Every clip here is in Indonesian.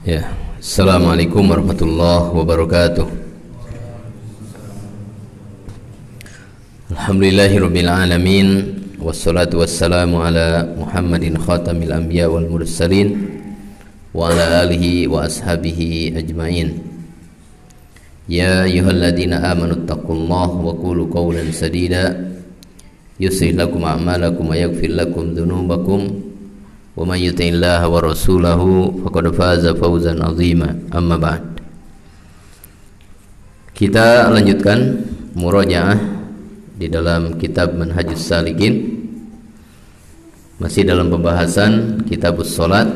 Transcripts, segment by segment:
Ya, Assalamualaikum warahmatullahi wabarakatuh. Alhamdulillahirabbil alamin, wassalatu wassalamu ala Muhammadin khatamil anbiya wal mursalin wa ala alihi wa ashabihi ajmain. Ya ayyuhalladzina amanu taqullaha wa qulu qawlan sadida yuslih lakum a'malakum wa yaghfir lakum dhunubakum. Wa may yuti'illaha wa rasulahu faqad faza fawzan 'azima. Amma ba'd. Kita lanjutkan murajaah di dalam kitab Manhajus Salikin. Masih dalam pembahasan kitabus salat,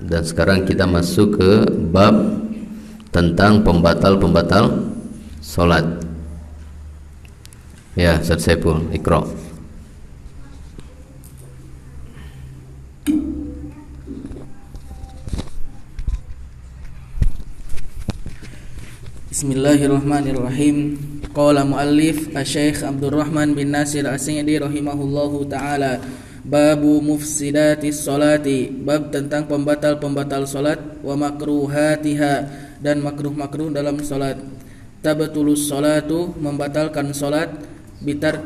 dan sekarang kita masuk ke bab tentang pembatal-pembatal salat. Ya, Ustaz Saiful, Iqra. Bismillahirrahmanirrahim. Qala muallif Asy-Syaikh Abdurrahman bin Nasir As-Sa'di rahimahullahu taala, babu mufsidatis salati, bab tentang pembatal-pembatal salat, wa makruhatiha, dan makruh-makruh dalam salat. Tabtulus salatu, membatalkan salat, bitar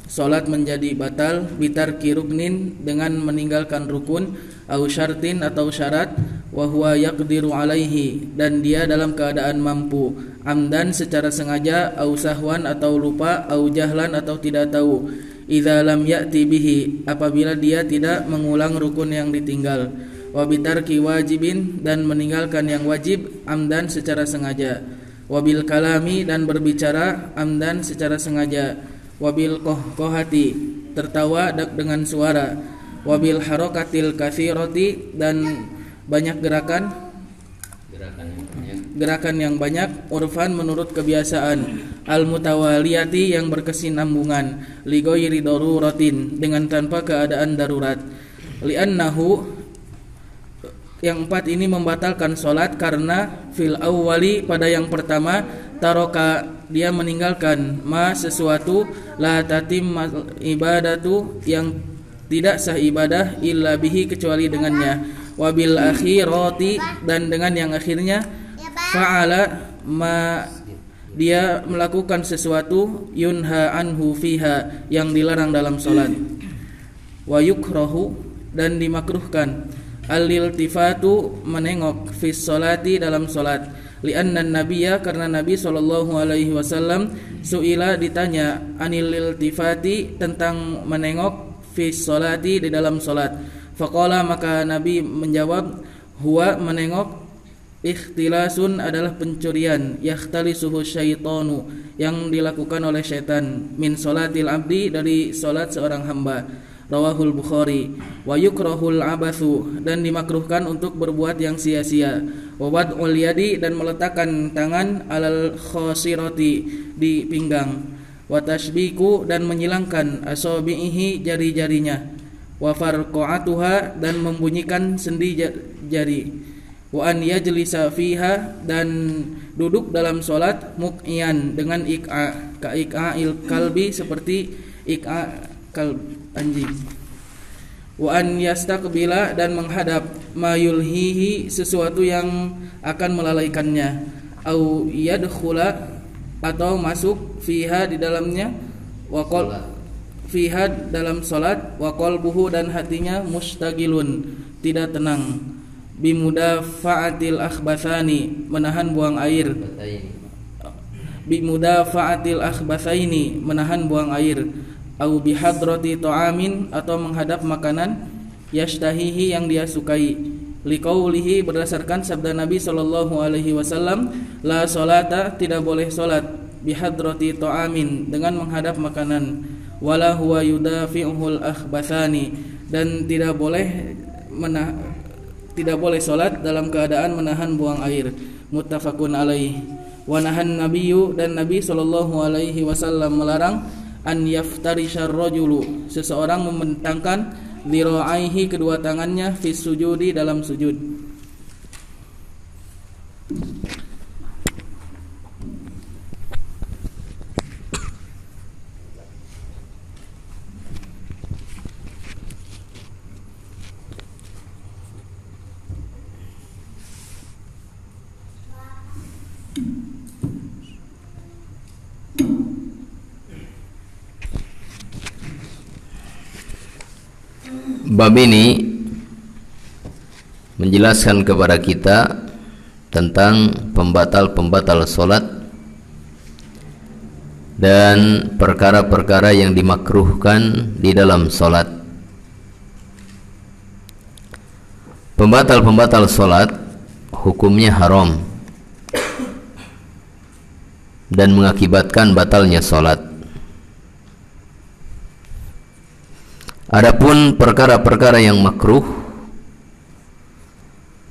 salat menjadi batal, bitarki ruknin, dengan meninggalkan rukun, au syartin, atau syarat, wa huwa yaqdiru alaihi, dan dia dalam keadaan mampu, amdan, secara sengaja, au sahwan, atau lupa, au jahlan, atau tidak tahu, idza lam ya'ti bihi, apabila dia tidak mengulang rukun yang ditinggal, wa bitarki wajibin, dan meninggalkan yang wajib, amdan, secara sengaja, wa bil kalami, dan berbicara, amdan, secara sengaja, wabil kohati, tertawa dengan suara, wabil harokatil kathirati, dan banyak gerakan yang banyak, urfan, menurut kebiasaan, al mutawaliyati, yang berkesinambungan, li ghairi daruratin, dengan tanpa keadaan darurat, li'annahu, yang empat ini membatalkan salat karena fil awwali, pada yang pertama, taroka, dia meninggalkan, ma, sesuatu, la tatim ibadatu, yang tidak sah ibadah, illa bihi, kecuali dengannya, wabil akhirati, dan dengan yang akhirnya, fa'ala ma, dia melakukan sesuatu, yunha anhu fiha, yang dilarang dalam salat, wa yukrahu, dan dimakruhkan, al-iltifatu, menengok, fis salati, dalam salat, li'anna nabiyya, karena Nabi sallallahu alaihi wasallam, su'ila, ditanya, anil iltifati, tentang menengok, fis salati, di dalam salat, faqala, maka Nabi menjawab, huwa, menengok, ikhtilasun, adalah pencurian, yakhtalisuhu syaitanu, yang dilakukan oleh syaitan, min salatil abdi, dari salat seorang hamba. Rawahul Bukhari. Wa yukrahul abathu, dan dimakruhkan untuk berbuat yang sia-sia. Wa wad'ul yadi, dan meletakkan tangan, alal khasirati, di pinggang. Wa tashbiku, dan menyilangkan, asabihi, jari-jarinya. Wa farqa'atuha, dan membunyikan sendi jari. Wa an yajlisa fiha, dan duduk dalam salat, muq'iyan, dengan iqa, ka iqa'il kalbi, seperti iqa anjing. Wa an yastaqbila, dan menghadap, ma yulhihi, sesuatu yang akan melalaikannya, au yadkhula, atau masuk, fiha, di dalamnya, wa qol, fiha, dalam salat, wa qalbuhu, dan hatinya, mustagilun, tidak tenang, bimudafa'atil akhbathani, menahan buang air, bimudafa'atil akhbathaini, menahan buang air, au bihadrati ta'amin, atau menghadap makanan, yashtahihi, yang dia sukai, liqaulihi, berdasarkan sabda Nabi sallallahu alaihi wasallam, la salata, tidak boleh salat, bihadrati ta'amin, dengan menghadap makanan, wala huwa yudafi'uhul akhbathani, dan tidak boleh salat dalam keadaan menahan buang air. Muttafaqun alaih. Wa nahan nabiyyu, dan Nabi sallallahu alaihi wasallam melarang, an yaftarishar rajulu, seseorang membentangkan, dhira'aihi, kedua tangannya, fis sujudi, dalam sujud. Bab ini menjelaskan kepada kita tentang pembatal-pembatal solat dan perkara-perkara yang dimakruhkan di dalam solat. Pembatal-pembatal solat hukumnya haram dan mengakibatkan batalnya solat. Adapun perkara-perkara yang makruh,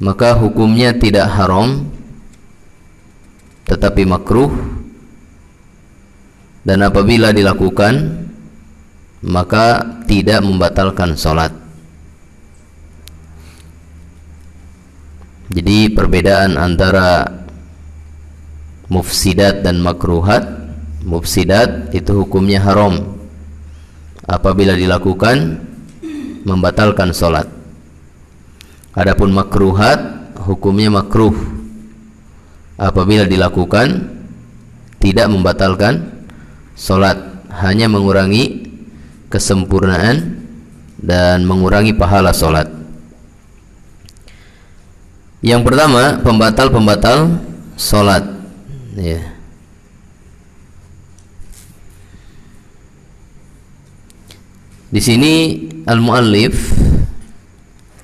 maka hukumnya tidak haram tetapi makruh, dan apabila dilakukan maka tidak membatalkan salat. Jadi perbedaan antara mufsidat dan makruhat. Mufsidat itu hukumnya haram, apabila dilakukan membatalkan salat. Adapun makruhat hukumnya makruh, apabila dilakukan tidak membatalkan salat, hanya mengurangi kesempurnaan dan mengurangi pahala salat. Yang pertama, pembatal-pembatal salat, ya. Di sini al-muallif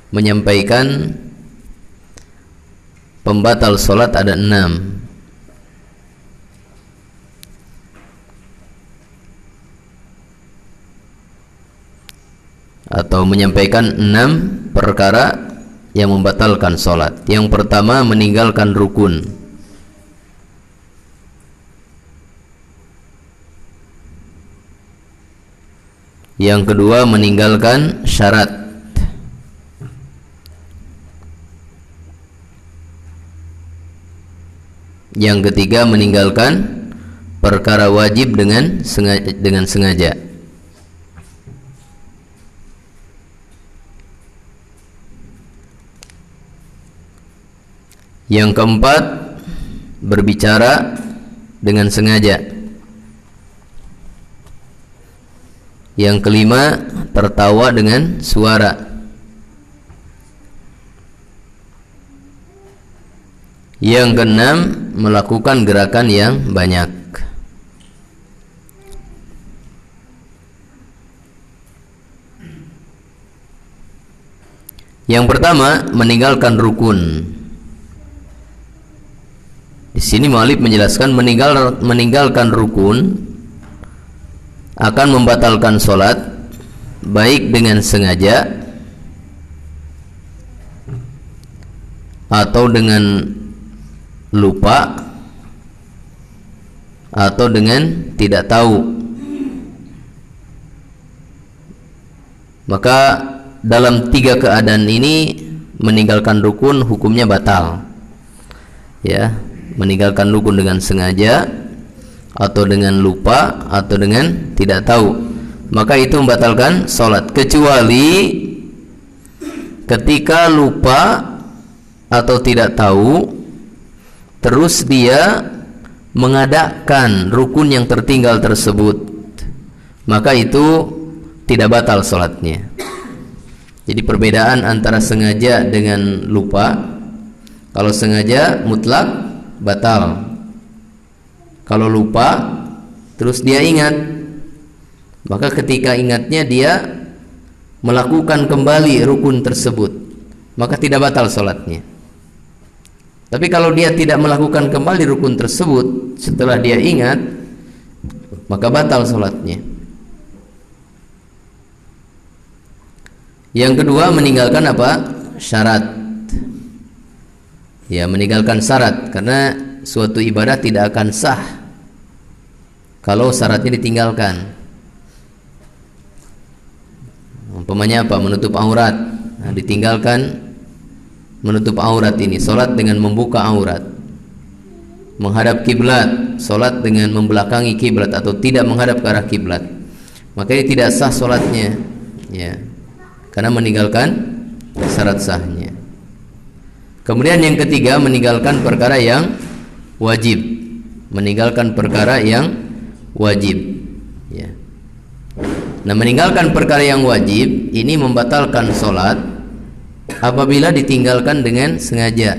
menyampaikan pembatal salat ada 6. Atau menyampaikan 6 perkara yang membatalkan salat. Yang pertama, meninggalkan rukun. Yang kedua, meninggalkan syarat. Yang ketiga, meninggalkan perkara wajib dengan sengaja. Yang keempat, berbicara dengan sengaja. Yang kelima, tertawa dengan suara. Yang keenam, melakukan gerakan yang banyak. Yang pertama, meninggalkan rukun. Di sini muallif menjelaskan meninggalkan rukun akan membatalkan salat, baik dengan sengaja atau dengan lupa atau dengan tidak tahu. Maka dalam 3 keadaan ini meninggalkan rukun hukumnya batal, ya. Meninggalkan rukun dengan sengaja atau dengan lupa atau dengan tidak tahu, maka itu membatalkan salat, kecuali ketika lupa atau tidak tahu terus dia mengadakan rukun yang tertinggal tersebut, maka itu tidak batal salatnya. Jadi perbedaan antara sengaja dengan lupa. Kalau sengaja mutlak batal. Kalau lupa terus dia ingat, maka ketika ingatnya dia melakukan kembali rukun tersebut, maka tidak batal salatnya. Tapi kalau dia tidak melakukan kembali rukun tersebut setelah dia ingat, maka batal salatnya. Yang kedua, meninggalkan apa? Syarat. Ya, meninggalkan syarat, karena suatu ibadah tidak akan sah kalau syaratnya ditinggalkan. Umpamanya apa? Menutup aurat. Nah, ditinggalkan menutup aurat ini, salat dengan membuka aurat. Menghadap kiblat, salat dengan membelakangi kiblat atau tidak menghadap ke arah kiblat, maka ini tidak sah salatnya, ya, karena meninggalkan syarat sahnya. Kemudian yang ketiga, meninggalkan perkara yang wajib. Meninggalkan perkara yang wajib, ya. Nah, meninggalkan perkara yang wajib ini membatalkan sholat apabila ditinggalkan dengan sengaja.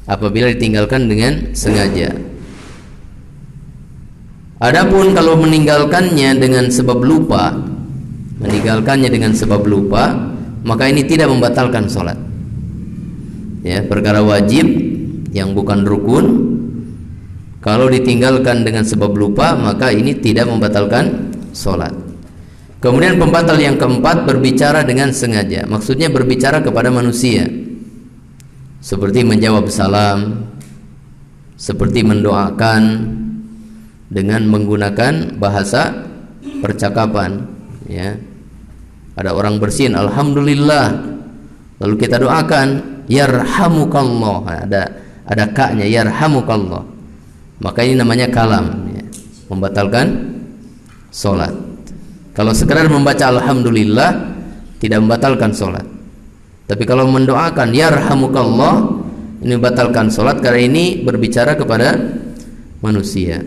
Apabila ditinggalkan dengan sengaja. Adapun kalau meninggalkannya dengan sebab lupa, maka ini tidak membatalkan sholat. Ya, perkara wajib yang bukan rukun, kalau ditinggalkan dengan sebab lupa, maka ini tidak membatalkan sholat. Kemudian pembatal yang keempat, berbicara dengan sengaja. Maksudnya berbicara kepada manusia, seperti menjawab salam, seperti mendoakan dengan menggunakan bahasa percakapan. Ya, ada orang bersin, alhamdulillah, lalu kita doakan, yarhamukallah, ada ka-nya, yarhamukallah, maka ini namanya kalam, ya, membatalkan sholat. Kalau sekadar membaca alhamdulillah tidak membatalkan sholat, tapi kalau mendoakan yarhamukallah ini membatalkan sholat, karena ini berbicara kepada manusia.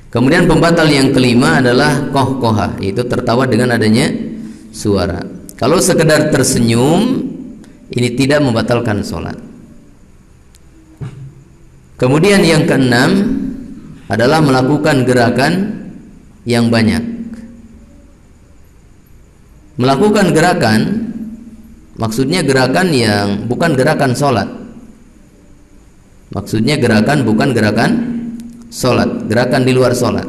Kemudian pembatal yang kelima adalah kohkoha, yaitu tertawa dengan adanya suara. Kalau sekedar tersenyum ini tidak membatalkan sholat. Kemudian yang keenam adalah melakukan gerakan yang banyak. Melakukan gerakan maksudnya gerakan yang bukan gerakan sholat. Maksudnya gerakan bukan gerakan sholat, gerakan di luar sholat.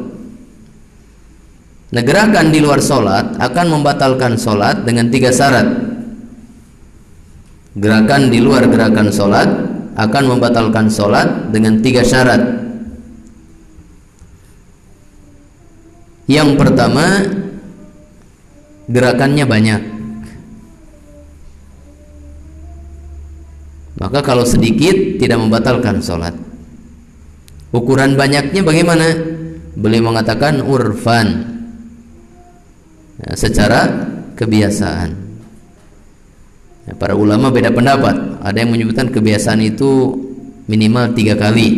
Nah, gerakan di luar sholat akan membatalkan sholat dengan 3 syarat. Gerakan di luar gerakan sholat akan membatalkan sholat dengan 3 syarat. Yang pertama, gerakannya banyak. Maka kalau sedikit tidak membatalkan sholat. Ukuran banyaknya bagaimana? Beliau mengatakan urfan, ya, secara kebiasaan. Ya, para ulama beda pendapat. Ada yang menyebutkan kebiasaan itu minimal 3 kali,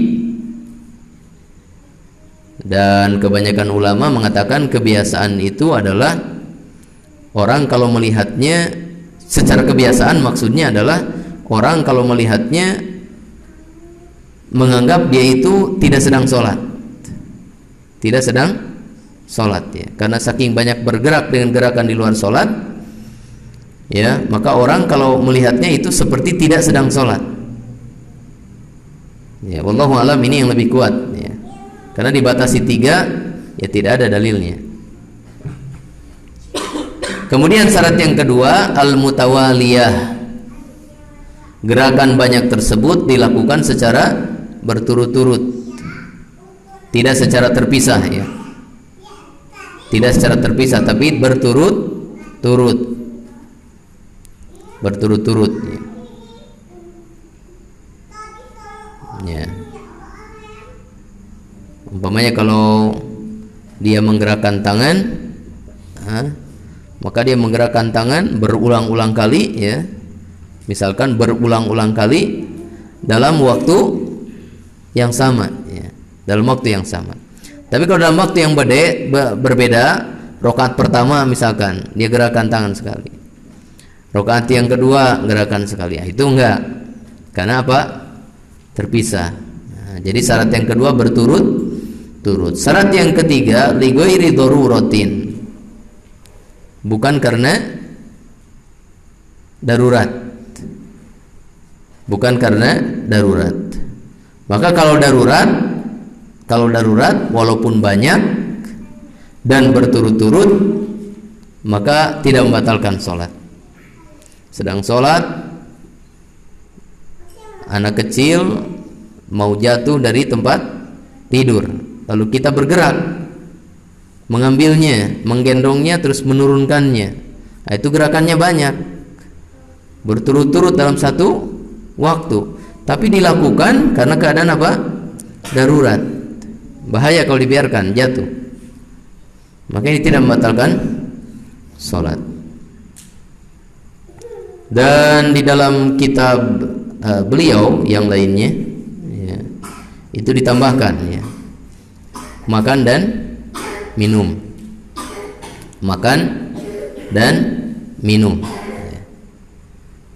dan kebanyakan ulama mengatakan kebiasaan itu adalah orang kalau melihatnya secara kebiasaan, maksudnya adalah orang kalau melihatnya menganggap dia itu tidak sedang sholat, ya, karena saking banyak bergerak dengan gerakan di luar sholat, ya, maka orang kalau melihatnya itu seperti tidak sedang sholat. Ya, wallahu alam, ini yang lebih kuat, ya, karena dibatasi 3, ya tidak ada dalilnya. Kemudian syarat yang kedua, al-mutawaliyah. Gerakan banyak tersebut dilakukan secara berturut-turut, tidak secara terpisah, ya, tidak secara terpisah, tapi berturut-turut, ya. Ya. Umpamanya kalau dia menggerakkan tangan, maka dia menggerakkan tangan berulang-ulang kali, ya, misalkan berulang-ulang kali dalam waktu yang sama, ya, dalam waktu yang sama. Tapi kalau dalam waktu yang berbeda, rakaat pertama misalkan dia gerakan tangan sekali, rakaat yang kedua gerakan sekali, ya, itu enggak, karena apa? Terpisah. Nah, jadi syarat yang kedua berturut-turut. Syarat yang ketiga, li ghairi daruratin, bukan karena darurat, bukan karena darurat. Maka kalau darurat walaupun banyak dan berturut-turut, maka tidak membatalkan sholat. Sedang sholat, anak kecil mau jatuh dari tempat tidur, lalu kita bergerak mengambilnya, menggendongnya, terus menurunkannya. Nah, itu gerakannya banyak, berturut-turut dalam satu waktu, tapi dilakukan karena keadaan apa? Darurat. Bahaya kalau dibiarkan jatuh, maka ini tidak membatalkan sholat. Dan di dalam kitab beliau yang lainnya, ya, itu ditambahkan, ya, makan dan minum. Makan dan minum.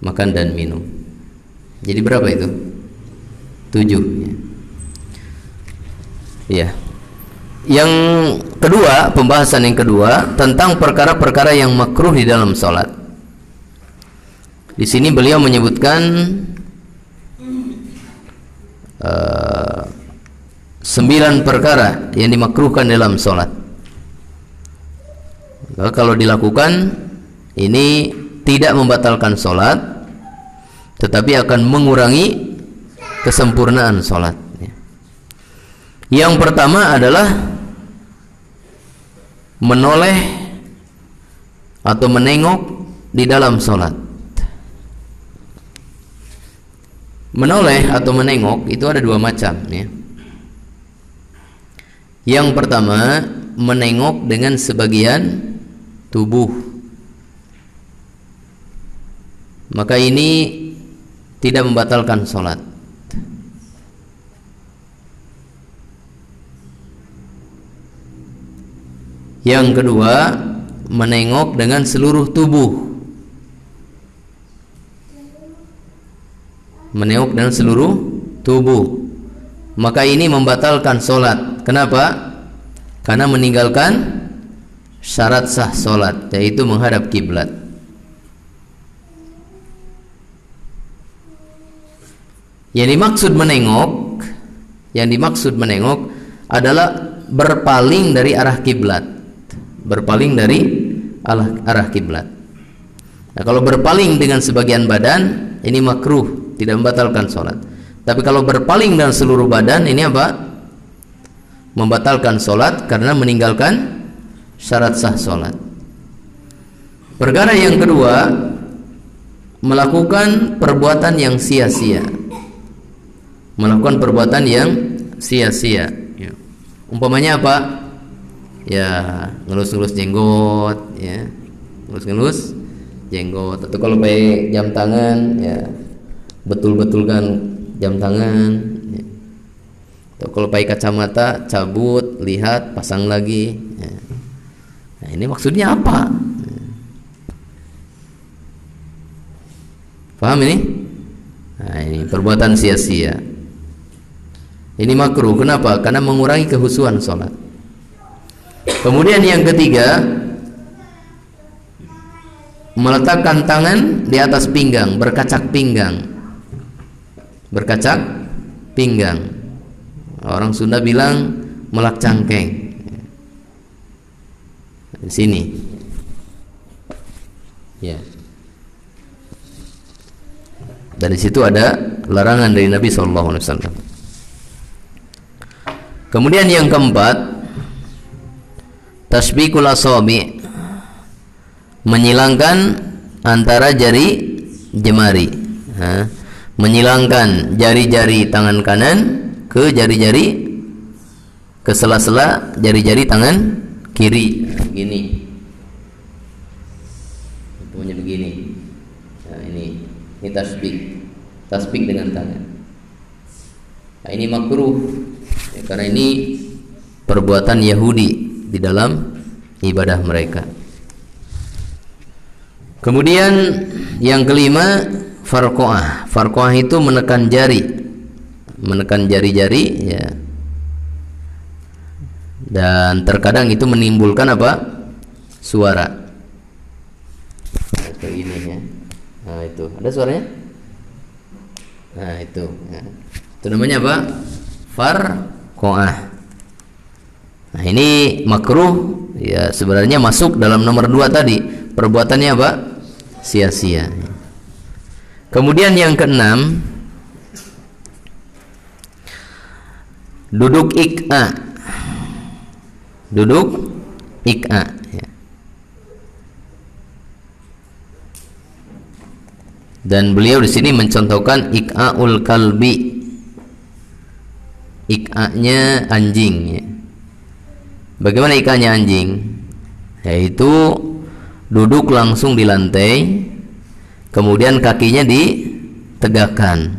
Makan dan minum. Jadi berapa itu? 7. Ya. Yang kedua, pembahasan yang kedua tentang perkara-perkara yang makruh di dalam salat. Di sini beliau menyebutkan 9 perkara yang dimakruhkan dalam salat. Kalau dilakukan ini tidak membatalkan salat, tetapi akan mengurangi kesempurnaan salat. Yang pertama adalah menoleh atau menengok di dalam salat. Menoleh atau menengok itu ada 2 macam, ya. Yang pertama, menengok dengan sebagian tubuh. Maka ini tidak membatalkan salat. Yang kedua, menengok dengan seluruh tubuh. Menengok dengan seluruh tubuh. Maka ini membatalkan salat. Kenapa? Karena meninggalkan syarat sah salat, yaitu menghadap kiblat. Yang dimaksud menengok adalah berpaling dari arah kiblat. Berpaling dari arah kiblat. Nah, kalau berpaling dengan sebagian badan ini makruh, tidak membatalkan salat. Tapi kalau berpaling dengan seluruh badan ini apa? Membatalkan salat karena meninggalkan syarat sah salat. Perkara yang kedua, melakukan perbuatan yang sia-sia. Melakukan perbuatan yang sia-sia. Ya. Umpamanya apa? Ya, ngelus-ngelus jenggot, ya. Ngelus-ngelus jenggot. Atau kalau pakai jam tangan, ya betul-betulkan jam tangan. Ya. Atau kalau pakai kacamata, cabut, lihat, pasang lagi. Ya. Nah, ini maksudnya apa? Paham ini? Nah, ini perbuatan sia-sia. Ini makruh. Kenapa? Karena mengurangi kehusuan salat. Kemudian yang ketiga, meletakkan tangan di atas pinggang, berkacak pinggang. Berkacak pinggang. Orang Sunda bilang melak cangkeng. Di sini. Ya. Dari situ ada larangan dari Nabi SAW. Kemudian yang keempat, tasbikul asabi, menyilangkan antara jari jemari. Menyilangkan jari-jari tangan kanan ke jari-jari, ke sela-sela jari-jari tangan kiri. Begini. Punya begini. Nah, ini tasbik dengan tangan. Nah, ini makruh, ya, karena ini perbuatan Yahudi di dalam ibadah mereka. Kemudian yang kelima, farqoah. Farqoah itu menekan jari-jari, ya. Dan terkadang itu menimbulkan apa? Suara. Seperti ini, ya. Nah, itu ada suaranya. Nah, itu, ya. Itu namanya apa? Farqoah. Nah, ini makruh, ya, sebenarnya masuk dalam nomor 2 tadi. Perbuatannya apa? Sia-sia. Kemudian yang keenam, duduk ik'a. Duduk ik'a, ya. Dan beliau di sini mencontohkan ik'aul kalbi. Ik'anya anjing, ya. Bagaimana ik'anya anjing? Yaitu duduk langsung di lantai, kemudian kakinya ditegakkan.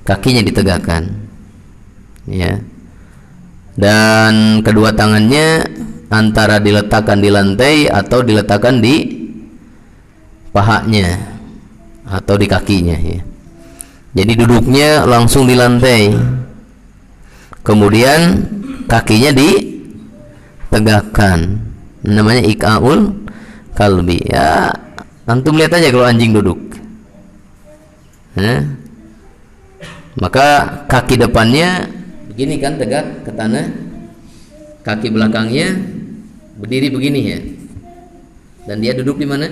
Kakinya ditegakkan, ya. Dan kedua tangannya antara diletakkan di lantai atau diletakkan di pahanya atau di kakinya ya. Jadi duduknya langsung di lantai, kemudian kakinya ditegakkan, namanya iqaul kalbi ya. Antum lihat aja kalau anjing duduk, maka kaki depannya begini kan, tegak ke tanah, kaki belakangnya berdiri begini ya, dan dia duduk di mana?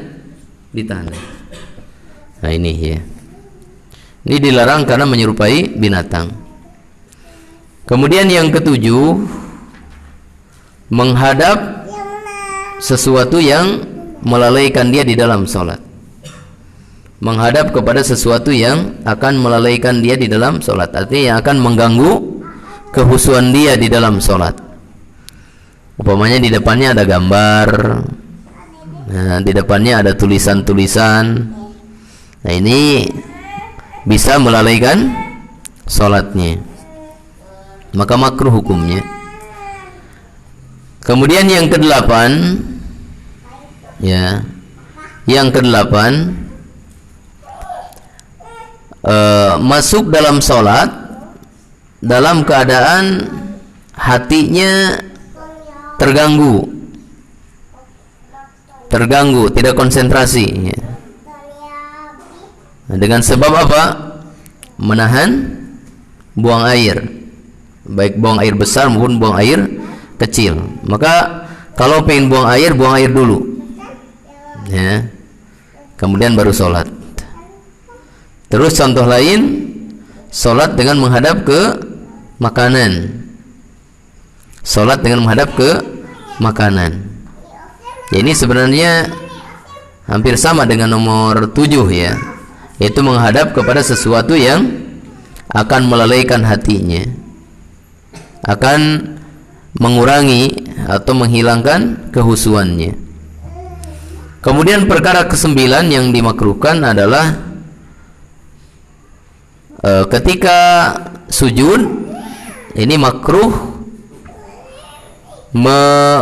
Di tanah. Nah ini ya, ini dilarang karena menyerupai binatang. Kemudian yang ketujuh, menghadap sesuatu yang melalaikan dia di dalam sholat. Menghadap kepada sesuatu yang akan melalaikan dia di dalam sholat, artinya yang akan mengganggu kehusuan dia di dalam sholat. Umpamanya di depannya ada gambar, nah, di depannya ada tulisan-tulisan. Nah ini bisa melalaikan sholatnya, maka makruh hukumnya. Kemudian yang kedelapan, ya, yang kedelapan, masuk dalam sholat dalam keadaan hatinya terganggu, tidak konsentrasi ya. Dengan sebab apa? Menahan buang air, baik buang air besar maupun buang air kecil. Maka kalau pengen buang air dulu ya, kemudian baru sholat. Terus contoh lain, sholat dengan menghadap ke makanan, sholat dengan menghadap ke makanan ya. Ini sebenarnya hampir sama dengan nomor 7 ya, yaitu menghadap kepada sesuatu yang akan melalaikan hatinya, akan mengurangi atau menghilangkan kehusuannya. Kemudian perkara ke-9 yang dimakruhkan adalah ketika sujud, ini makruh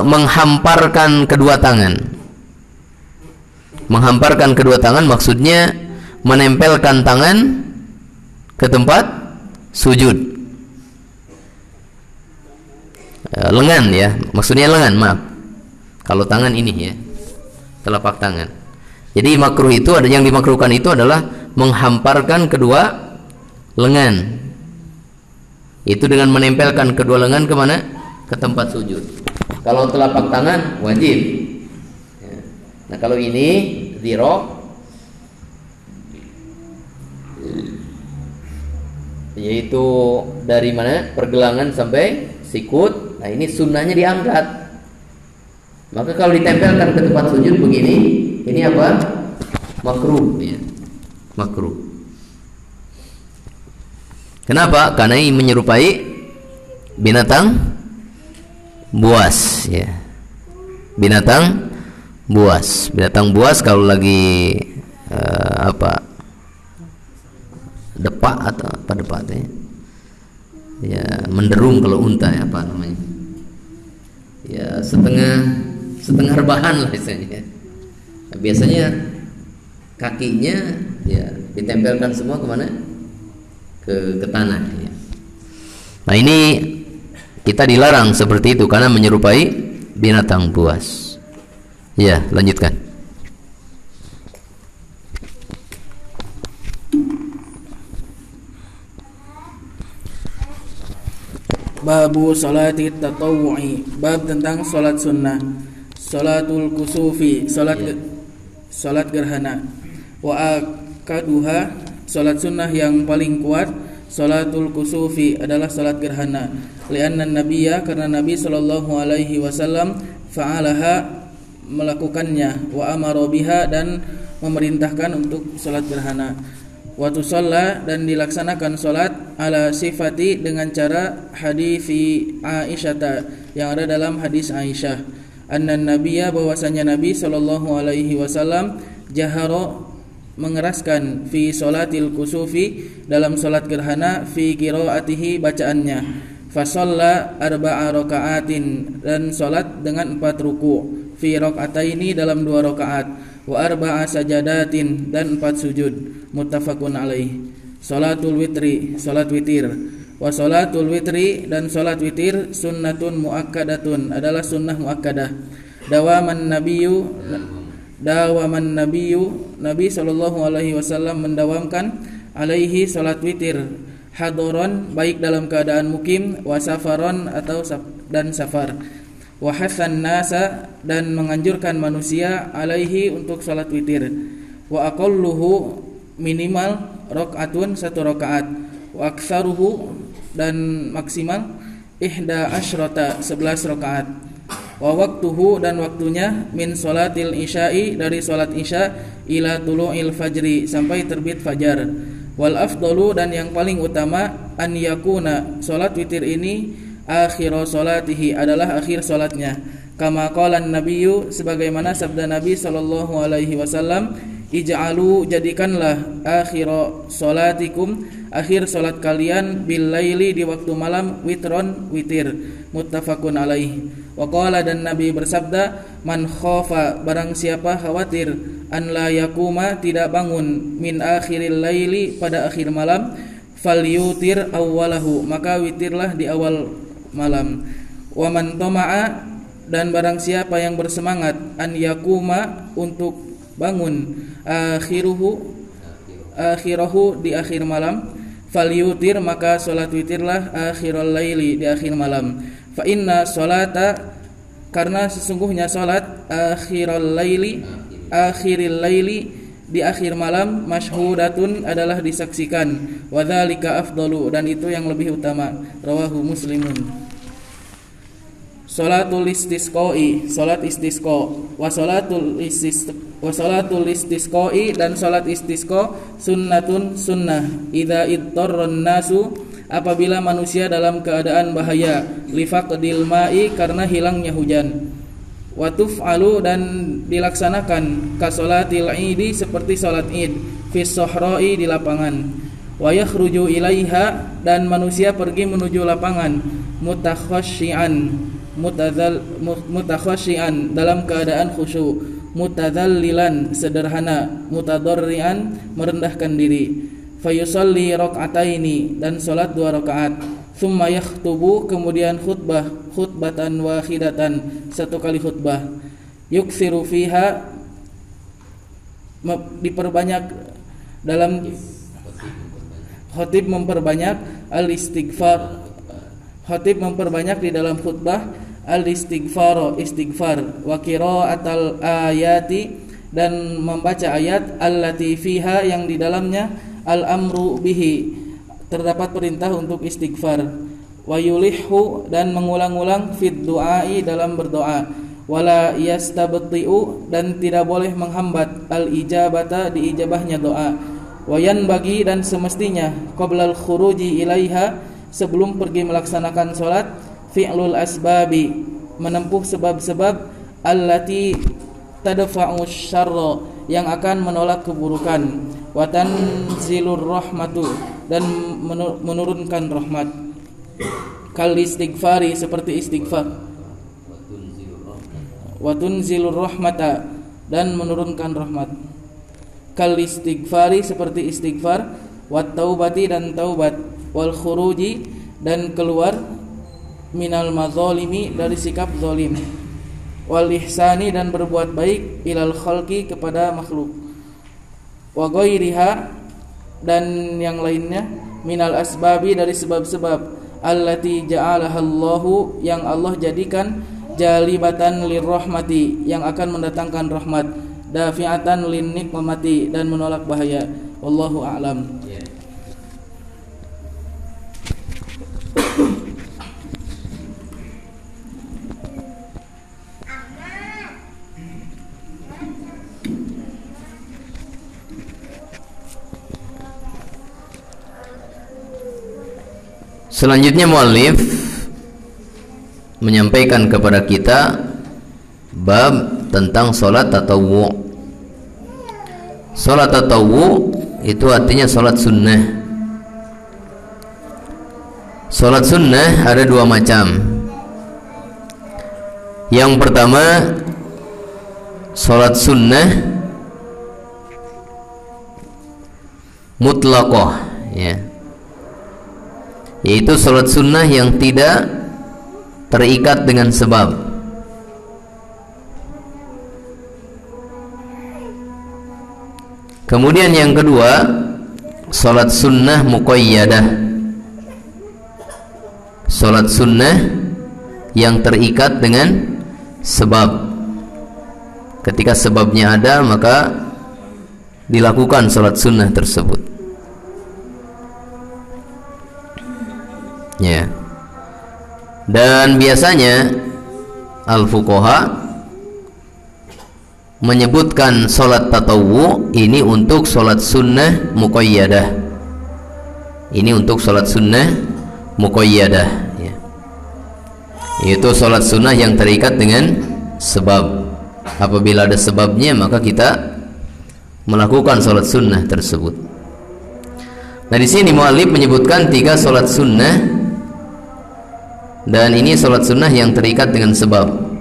menghamparkan kedua tangan. Menghamparkan kedua tangan maksudnya menempelkan tangan ke tempat sujud, lengan ya, maksudnya lengan, maaf, kalau tangan ini ya, telapak tangan. Jadi makruh itu, ada yang dimakruhkan itu adalah menghamparkan kedua lengan, itu dengan menempelkan kedua lengan kemana? Ke tempat sujud. Kalau telapak tangan wajib ya. Nah kalau ini ziro, yaitu dari mana? Pergelangan sampai sikut. Nah ini sunnahnya diangkat. Maka kalau ditempelkan ke tempat sujud begini, ini apa? Makruh ya. Makruh. Kenapa? Karena ini menyerupai binatang buas ya. Binatang buas. Binatang buas kalau lagi depak atau apa depaknya? Ya, menderung kalau unta ya, apa namanya? Ya, setengah rebahan lah istilahnya. Nah, biasanya kakinya ya ditempelkan semua kemana? Ke tanah ya. Nah ini kita dilarang seperti itu karena menyerupai binatang buas. Ya, lanjutkan. Babu salati tatawu'i, bab tentang salat sunnah. Salatul kusufi, salat gerhana. Wa akaduha, salat sunnah yang paling kuat, salatul kusufi adalah salat gerhana. Lianna nabiyya, karena Nabi sallallahu alaihi wasallam fa'alaha, melakukannya, wa amara biha, dan memerintahkan untuk salat gerhana. Wa tusalla, dan dilaksanakan salat ala sifati, dengan cara hadisi Aisyah, yang ada dalam hadis Aisyah, anna nabiyya, bahwasanya Nabi sallallahu alaihi wasallam jahara, mengeraskan, fi salatil kusufi, dalam salat gerhana, fi qiraatihi, bacaannya, Fasalla arba'a raka'atin, dan salat dengan 4 ruku', fi raka'ataini, dalam 2 rakaat, wa arba'a sajadatin, dan 4 sujud. Muttafaqun alaih. Salatul witri, salat witir. Wa salatul witri, dan salat witir, sunnatun muakkadatun, adalah sunnah muakkadah. Dawaman nabiyyu, Nabi sallallahu alaihi wasallam mendawamkan alaihi salat witir, hadoron, baik dalam keadaan mukim, wa safaron, atau dan safar, wa hasan nasa, dan menganjurkan manusia alaihi, untuk salat witir, wa aqalluhu, minimal, rakaatun, 1 rakaat, wa aktsaruhu, dan maksimal, 11 rakaat, wa waktuhu, dan waktunya, min salatil isya'i, dari salat isya, ila tulu'il fajri, sampai terbit fajar. Wal afdalu, dan yang paling utama, an yakuna, salat witir ini, akhir salatihi, adalah akhir salatnya. Kama qala an-nabiyyu, sebagaimana sabda Nabi sallallahu alaihi wasallam, ij'alu, jadikanlah, akhir salatikum, akhir salat kalian, bil laili, di waktu malam, witron, witir. Muttafaqun alaih. Wa qala, dan Nabi bersabda, man khafa, barang siapa khawatir, an la yakuma, tidak bangun, min akhiril laili, pada akhir malam, falyutir awwalahu, maka witirlah di awal malam. Wa man tama'a, dan barang siapa yang bersemangat, an yakuma, untuk bangun, akhirahu, di akhir malam, falyutir, maka salat witirlah, akhirul laili, di akhir malam. Fa inna salata, karena sesungguhnya salat, akhirul laili, di akhir malam, masyhudatun, adalah disaksikan, wa dzalika afdalu, dan itu yang lebih utama. Rawahu Muslimun. Salatul istisqai, salat istisqa. Wa salatul istisqai, dan salat istisqa, sunnatun, sunnah, idza idtarran nasu, apabila manusia dalam keadaan bahaya, lifaqdil ma'i, karena hilangnya hujan. Wa tuf'alu, dan dilaksanakan, ka salatil idi, seperti salat id, fis sahra'i, di lapangan. Wa yakhruju ilaiha, dan manusia pergi menuju lapangan, mutakhasyian, dalam keadaan khusyuk, mutadzallilan, sederhana, mutadarrian, merendahkan diri. Fayusalli rak'ataini, dan salat 2 rakaat. Tsumma yakhtubu, kemudian khutbatan wahidatan, 1 kali khutbah. Yuksiru fiha, diperbanyak dalam khatib, memperbanyak al-istighfar. Khatib memperbanyak di dalam khutbah al-istighfar, istighfar, wa qiraatal ayati, dan membaca ayat, allati fiha, yang di dalamnya, al-amru bihi, terdapat perintah untuk istighfar. Wa yulihhu, dan mengulang-ulang, fid du'ai, dalam berdoa. Wala yastabti'u, dan tidak boleh menghambat, al-ijabata, diijabahnya doa. Wa yanbaghi, dan semestinya, qablal khuruji ilaiha, sebelum pergi melaksanakan salat, fi'lul asbabi, menempuh sebab-sebab, allati tadfa'u syarra, yang akan menolak keburukan, wa tanzilur rahmatu, dan menurunkan rahmat, kal istighfari, seperti istighfar, wa tunzilur rahmata, dan menurunkan rahmat, kal istighfari, seperti istighfar, wat taubati, dan taubat, wal khuruji, dan keluar, minal mazalimi, dari sikap zalim, wal ihsani, dan berbuat baik, ilal khalqi, kepada makhluk, wa ghairiha, dan yang lainnya, minal asbabi, dari sebab-sebab, allati ja'alaha Allahu, yang Allah jadikan, jalibatan lirrahmati, yang akan mendatangkan rahmat, dafi'atan lin nikmati, dan menolak bahaya. Wallahu a'lam. Selanjutnya muallif menyampaikan kepada kita bab tentang salat tatawwu. Salat tatawwu itu artinya salat sunnah. Salat sunnah ada dua macam. Yang pertama, salat sunnah mutlaqah, ya, yaitu salat sunnah yang tidak terikat dengan sebab. Kemudian yang kedua, salat sunnah muqayyadah, salat sunnah yang terikat dengan sebab. Ketika sebabnya ada, maka dilakukan salat sunnah tersebut, ya. Dan biasanya al-fuqaha menyebutkan salat tatawwu ini untuk salat sunnah muqayyadah. Ini untuk salat sunnah muqayyadah, ya, yaitu salat sunnah yang terikat dengan sebab. Apabila ada sebabnya, maka kita melakukan salat sunnah tersebut. Nah, di sini muallif menyebutkan 3 salat sunnah, dan ini salat sunnah yang terikat dengan sebab.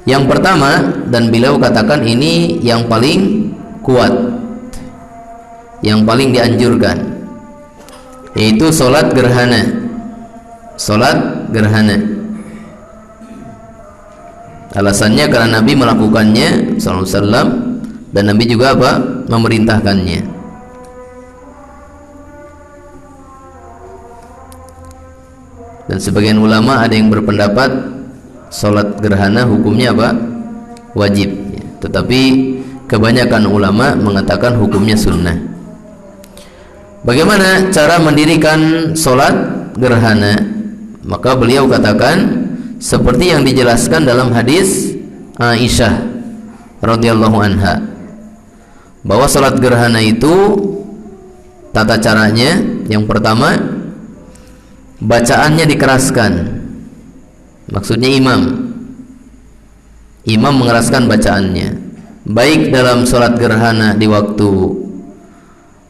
Yang pertama, dan beliau katakan ini yang paling kuat, yang paling dianjurkan, yaitu salat gerhana. Salat gerhana. Alasannya karena Nabi melakukannya sallallahu alaihi wasallam, dan Nabi juga memerintahkannya. Dan sebagian ulama ada yang berpendapat salat gerhana hukumnya wajib, ya. Tetapi kebanyakan ulama mengatakan hukumnya sunnah. Bagaimana cara mendirikan salat gerhana? Maka beliau katakan seperti yang dijelaskan dalam hadis Aisyah radhiyallahu anha, bahwa salat gerhana itu tata caranya, yang pertama, bacaannya dikeraskan. Maksudnya imam mengeraskan bacaannya, baik dalam salat gerhana di waktu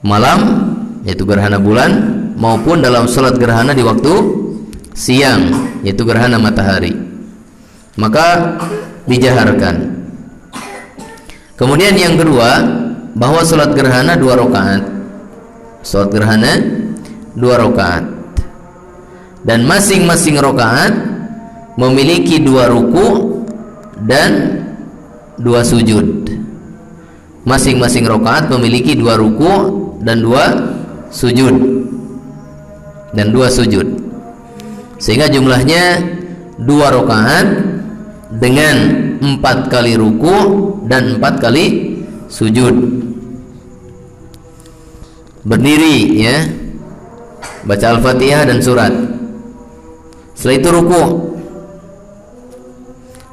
malam, yaitu gerhana bulan, maupun dalam salat gerhana di waktu siang, yaitu gerhana matahari. Maka dijaharkan. Kemudian yang kedua, bahwa salat gerhana 2 rakaat. Salat gerhana 2 rakaat, dan masing-masing rakaat memiliki 2 ruku dan 2 sujud. Masing-masing rakaat memiliki 2 ruku dan 2 sujud, sehingga jumlahnya 2 rakaat dengan 4 kali ruku dan 4 kali sujud. Berdiri, ya, baca Al-Fatihah dan surat. Setelah itu ruku.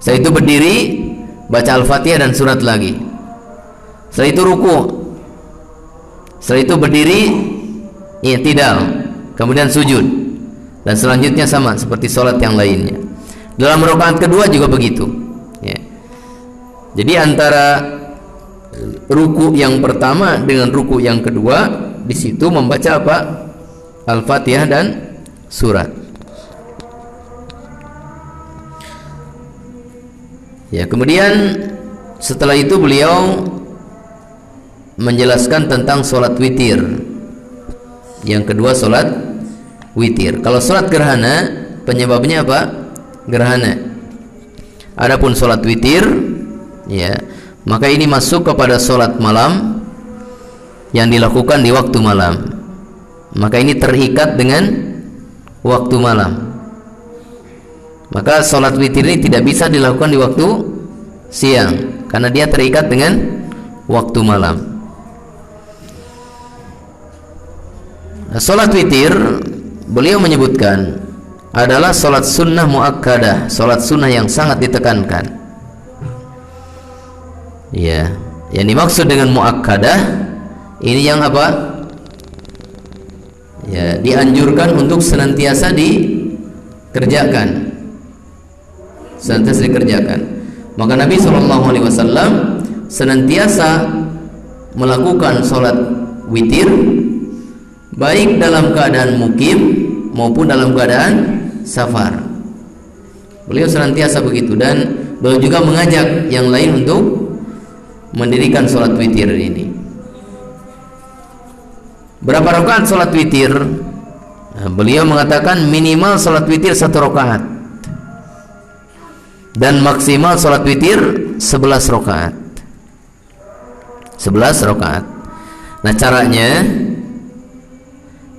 Setelah itu berdiri, baca Al-Fatihah dan surat lagi. Setelah itu ruku. Setelah itu berdiri, i'tidal, kemudian sujud. Dan selanjutnya sama seperti sholat yang lainnya. Dalam rakaat kedua juga begitu, ya. Jadi antara ruku yang pertama dengan ruku yang kedua, di situ membaca Al-Fatihah dan surat. Ya, kemudian setelah itu beliau menjelaskan tentang sholat witir. Yang kedua, sholat witir. Kalau sholat gerhana, penyebabnya gerhana. Adapun sholat witir, ya, maka ini masuk kepada sholat malam yang dilakukan di waktu malam. Maka ini terikat dengan waktu malam. Maka sholat witir ini tidak bisa dilakukan di waktu siang, karena dia terikat dengan waktu malam. Nah, sholat witir beliau menyebutkan adalah sholat sunnah muakkadah, sholat sunnah yang sangat ditekankan. Ya, yang dimaksud dengan muakkadah ini yang ya, dianjurkan untuk senantiasa dikerjakan, senantiasa dikerjakan. Maka Nabi», senantiasa melakukan sholat witir baik dalam keadaan mukim maupun dalam keadaan safar. Beliau senantiasa begitu, dan beliau juga mengajak yang lain untuk mendirikan sholat witir ini. Berapa rakaat sholat witir? Nah, beliau mengatakan minimal sholat witir 1 rakaat dan maksimal sholat witir 11 rakaat. 11 rakaat. Nah, caranya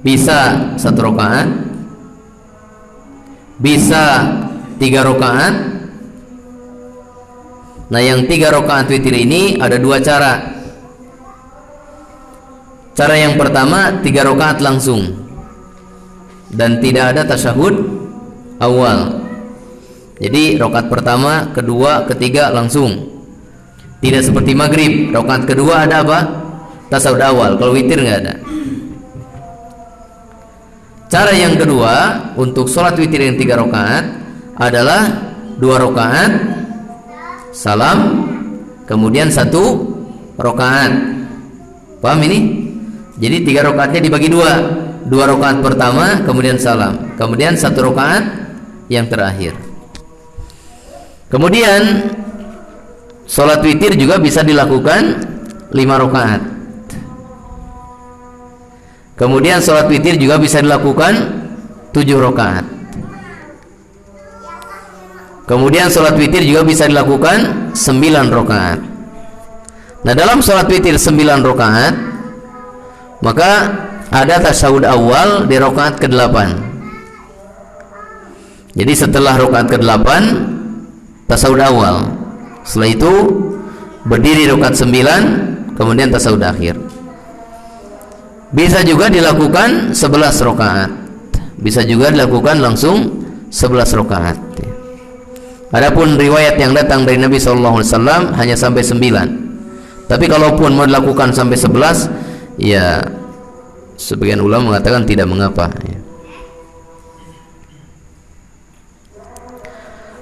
bisa 1 rakaat, bisa 3 rakaat. Nah, yang 3 rakaat witir ini ada 2 cara. Cara yang pertama 3 rakaat langsung dan tidak ada tasyahud awal. Jadi rakaat pertama, kedua, ketiga langsung. Tidak seperti maghrib, rakaat kedua ada apa? Tasyahud awal. Kalau witir nggak ada. Cara yang kedua untuk sholat witir yang 3 rakaat adalah 2 rakaat salam, kemudian 1 rakaat. Paham ini? Jadi 3 rakaatnya dibagi 2. 2 rakaat pertama, kemudian salam, kemudian 1 rakaat yang terakhir. Kemudian sholat witir juga bisa dilakukan 5 rakaat. Kemudian sholat witir juga bisa dilakukan 7 rakaat. Kemudian sholat witir juga bisa dilakukan 9 rakaat. Nah, dalam sholat witir 9 rakaat, maka ada tasyahud awal di rakaat ke-8. Jadi setelah rakaat ke-8 tasyahud awal. Setelah itu berdiri rakaat 9, kemudian tasyahud akhir. Bisa juga dilakukan 11 rakaat. Bisa juga dilakukan langsung 11 rakaat. Adapun riwayat yang datang dari Nabi SAW hanya sampai 9. Tapi kalaupun mau dilakukan sampai 11, ya sebagian ulama mengatakan tidak mengapa.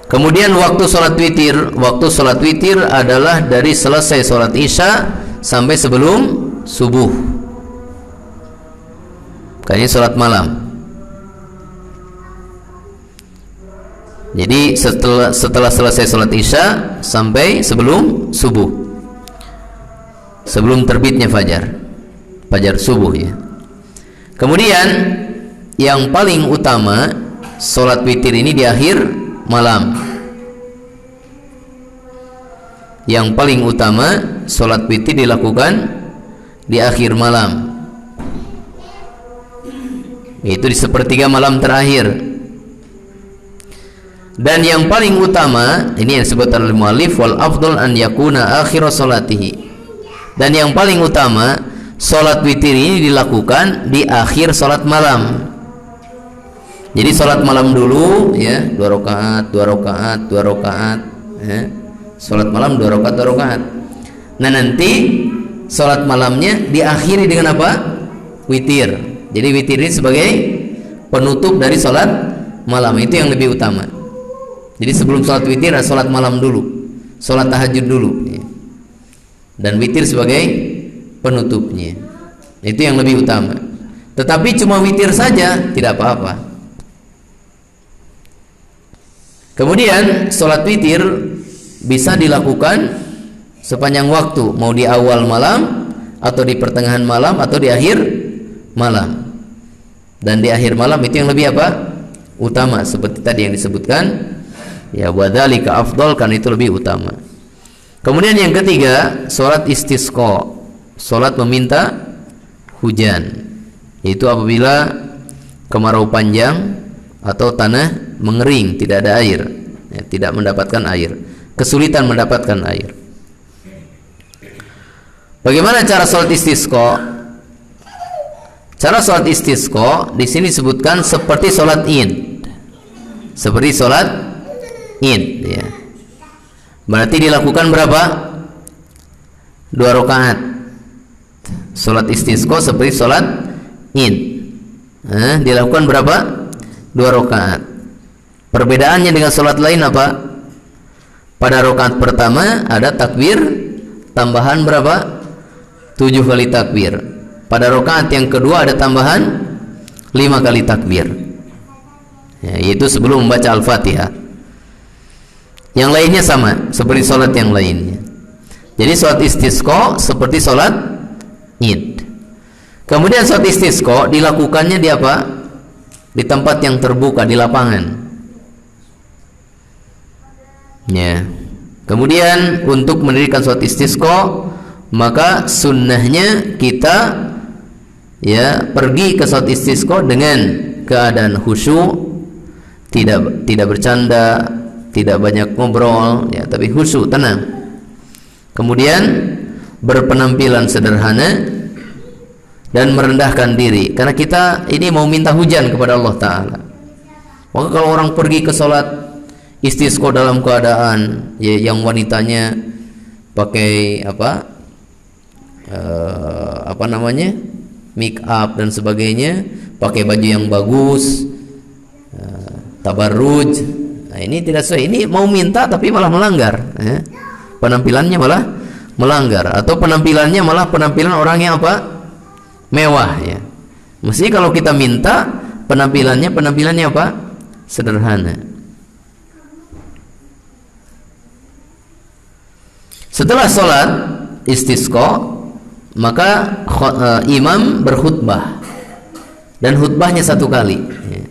Kemudian waktu sholat witir adalah dari selesai sholat isya sampai sebelum subuh. Ini sholat malam. Jadi setelah selesai sholat isya sampai sebelum subuh, sebelum terbitnya fajar subuh ya. Kemudian yang paling utama sholat witir ini di akhir malam. Yang paling utama sholat witir dilakukan di akhir malam. Itu di sepertiga malam terakhir. Dan yang paling utama, ini yang disebut oleh muallif, wal afdal an yakuna akhir salatihi. Dan yang paling utama, sholat witir ini dilakukan di akhir sholat malam. Jadi sholat malam dulu ya, 2 rakaat, 2 rakaat, 2 rakaat ya. Sholat malam 2 rakaat, 2 rakaat. Nah, nanti sholat malamnya diakhiri dengan apa? Witir. Jadi witir ini sebagai penutup dari sholat malam. Itu yang lebih utama. Jadi sebelum sholat witir ada sholat malam dulu, sholat tahajud dulu ya. Dan witir sebagai penutupnya. Itu yang lebih utama. Tetapi cuma witir saja tidak apa-apa. Kemudian sholat witir bisa dilakukan sepanjang waktu, mau di awal malam atau di pertengahan malam atau di akhir malam. Dan di akhir malam itu yang lebih apa? Utama, seperti tadi yang disebutkan ya, wadzalika afdal, kan itu lebih utama. Kemudian yang ketiga, sholat istisqa, sholat meminta hujan. Itu apabila kemarau panjang atau tanah mengering, tidak ada air ya, tidak mendapatkan air, kesulitan mendapatkan air. Bagaimana cara sholat istisqa? Cara sholat istisqa di sini disebutkan seperti sholat id, seperti sholat id ya. Berarti dilakukan berapa? 2 rakaat. Sholat istisqa seperti sholat id. Dilakukan berapa? 2 rakaat. Perbedaannya dengan sholat lain apa? Pada rakaat pertama ada takbir tambahan berapa? 7 kali takbir. pada rakaat yang kedua ada tambahan 5 kali takbir, ya, yaitu sebelum membaca Al-Fatihah. Yang lainnya sama seperti sholat yang lainnya. Jadi sholat istisqa seperti sholat id. Kemudian sholat istisqa dilakukannya di apa? Di tempat yang terbuka, di lapangan, ya. Kemudian untuk mendirikan sholat istisqa, maka sunnahnya kita, ya, pergi ke sholat istisqa dengan keadaan khusyuk, tidak bercanda, tidak banyak ngobrol, ya, tapi khusyuk, tenang. Kemudian berpenampilan sederhana dan merendahkan diri, karena kita ini mau minta hujan kepada Allah Ta'ala. Maka kalau orang pergi ke sholat istisqa dalam keadaan, ya, yang wanitanya pakai apa namanya, make up dan sebagainya, pakai baju yang bagus, tabarruj, nah, ini tidak sesuai. Ini mau minta tapi malah melanggar, ya. Penampilannya malah melanggar, atau penampilannya malah penampilan orang yang apa, mewah, ya. Mesti kalau kita minta penampilannya apa, sederhana. Setelah sholat istisqa, maka imam berkhutbah, dan khutbahnya 1 kali, ya.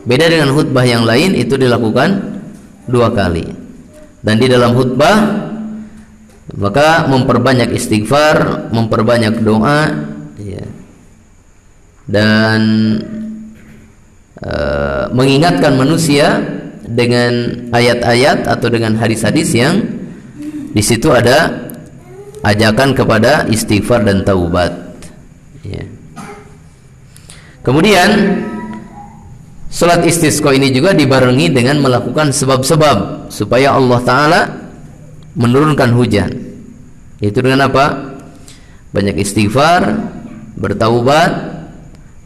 Beda dengan khutbah yang lain, itu dilakukan 2 kali. Dan di dalam khutbah maka memperbanyak istighfar, memperbanyak doa, ya, dan mengingatkan manusia dengan ayat-ayat atau dengan hadis-hadis yang di situ ada ajakan kepada istighfar dan taubat, ya. Kemudian salat istisqa ini juga dibarengi dengan melakukan sebab-sebab supaya Allah Ta'ala menurunkan hujan. Itu dengan apa? Banyak istighfar, bertaubat,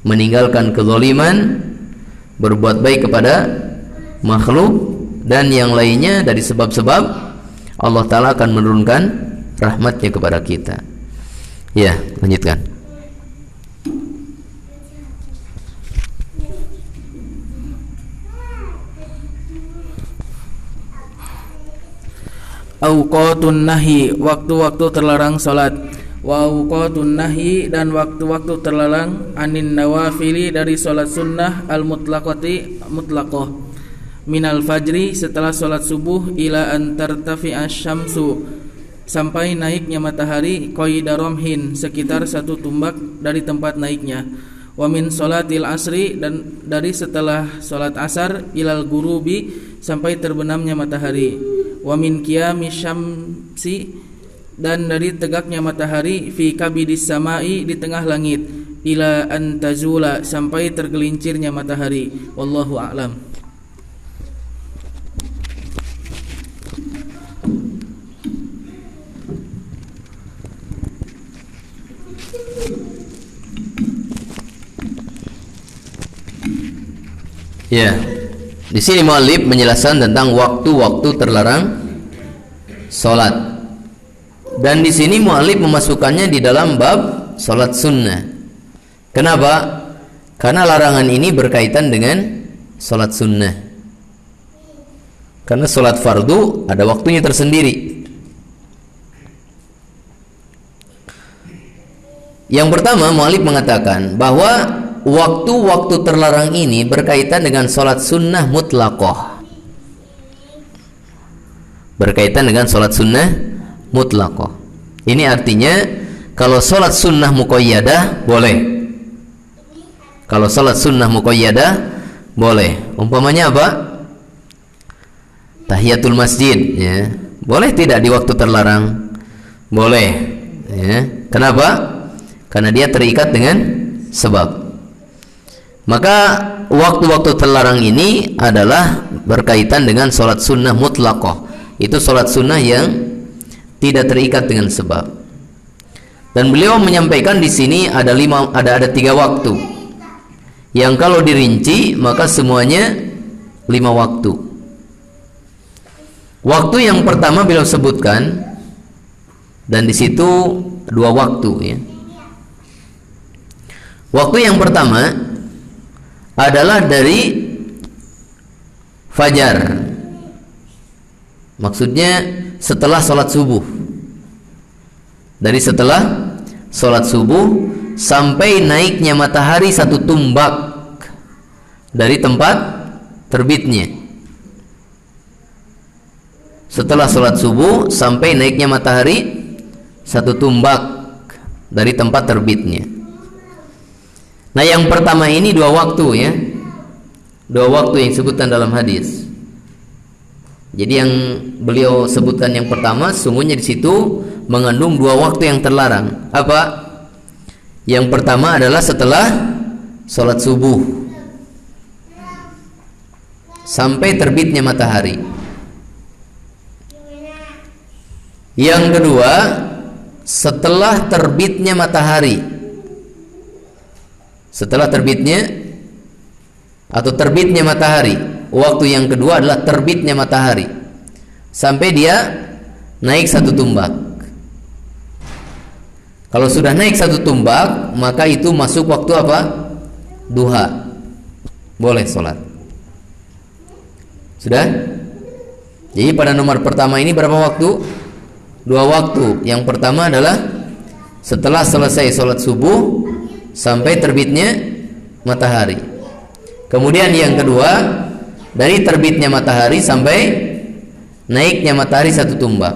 meninggalkan kezaliman, berbuat baik kepada makhluk, dan yang lainnya dari sebab-sebab Allah Ta'ala akan menurunkan rahmatnya kepada kita. Ya, lanjutkan. Auqatun nahi, waktu-waktu terlarang salat. Wa auqatun nahi, dan waktu-waktu terlarang anin nawafili, dari salat sunnah al mutlaqati, mutlaqah. Minal fajri, setelah salat subuh, ila an tartafi'a syamsu, sampai naiknya matahari, qaida ramhin, sekitar 1 tumbak dari tempat naiknya. Wa min salatil asri, dan dari setelah salat asar, ilal gurubi, sampai terbenamnya matahari. Wa min qiyami syamsi, dan dari tegaknya matahari, fi kabidis samai, di tengah langit, ila an tazula, sampai tergelincirnya matahari. Wallahu a'lam. Ya, di sini muallif menjelaskan tentang waktu-waktu terlarang salat. Dan di sini muallif memasukkannya di dalam bab salat sunnah. Kenapa? Karena larangan ini berkaitan dengan salat sunnah. Karena salat fardu ada waktunya tersendiri. Yang pertama, muallif mengatakan bahwa waktu-waktu terlarang ini berkaitan dengan sholat sunnah mutlaqah. Berkaitan dengan sholat sunnah mutlaqah. Ini artinya kalau sholat sunnah muqayyadah boleh. Kalau sholat sunnah muqayyadah boleh. Umpamanya apa? Tahiyatul masjid, ya. Boleh tidak di waktu terlarang? Boleh, ya. Kenapa? Karena dia terikat dengan sebab. Maka waktu-waktu terlarang ini adalah berkaitan dengan sholat sunnah mutlaqah. Itu sholat sunnah yang tidak terikat dengan sebab. Dan beliau menyampaikan di sini ada 3 waktu. Yang kalau dirinci maka semuanya 5 waktu. Waktu yang pertama beliau sebutkan, dan di situ 2 waktu, ya. Waktu yang pertama adalah dari fajar. Maksudnya setelah sholat subuh. Dari setelah sholat subuh sampai naiknya matahari 1 tumbak dari tempat terbitnya. Setelah sholat subuh sampai naiknya matahari 1 tumbak dari tempat terbitnya. Nah, yang pertama ini 2 waktu ya. 2 waktu yang disebutkan dalam hadis. Jadi yang beliau sebutkan yang pertama, sungguhnya di situ mengandung 2 waktu yang terlarang. Apa? Yang pertama adalah setelah sholat subuh sampai terbitnya matahari. Yang kedua, setelah terbitnya matahari. Setelah terbitnya atau terbitnya matahari, waktu yang kedua adalah terbitnya matahari sampai dia naik 1 tumbak. Kalau sudah naik 1 tumbak, maka itu masuk waktu apa? Duha. Boleh sholat. Sudah? Jadi pada nomor pertama ini berapa waktu? 2 waktu. Yang pertama adalah setelah selesai sholat subuh sampai terbitnya matahari. Kemudian yang kedua, dari terbitnya matahari sampai naiknya matahari 1 tumbak.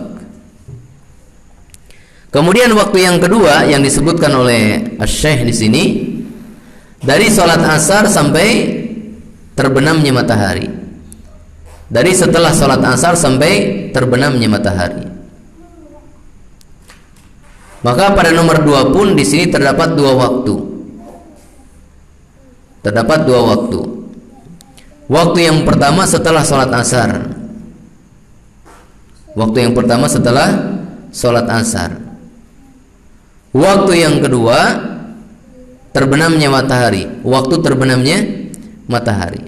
Kemudian waktu yang kedua yang disebutkan oleh Asy-Syaikh di sini, dari sholat asar sampai terbenamnya matahari. Dari setelah sholat asar sampai terbenamnya matahari. Maka pada nomor 2 pun di sini terdapat 2 waktu. Terdapat 2 waktu. Waktu yang pertama setelah sholat asar. Waktu yang pertama setelah sholat asar. Waktu yang kedua terbenamnya matahari. Waktu terbenamnya matahari.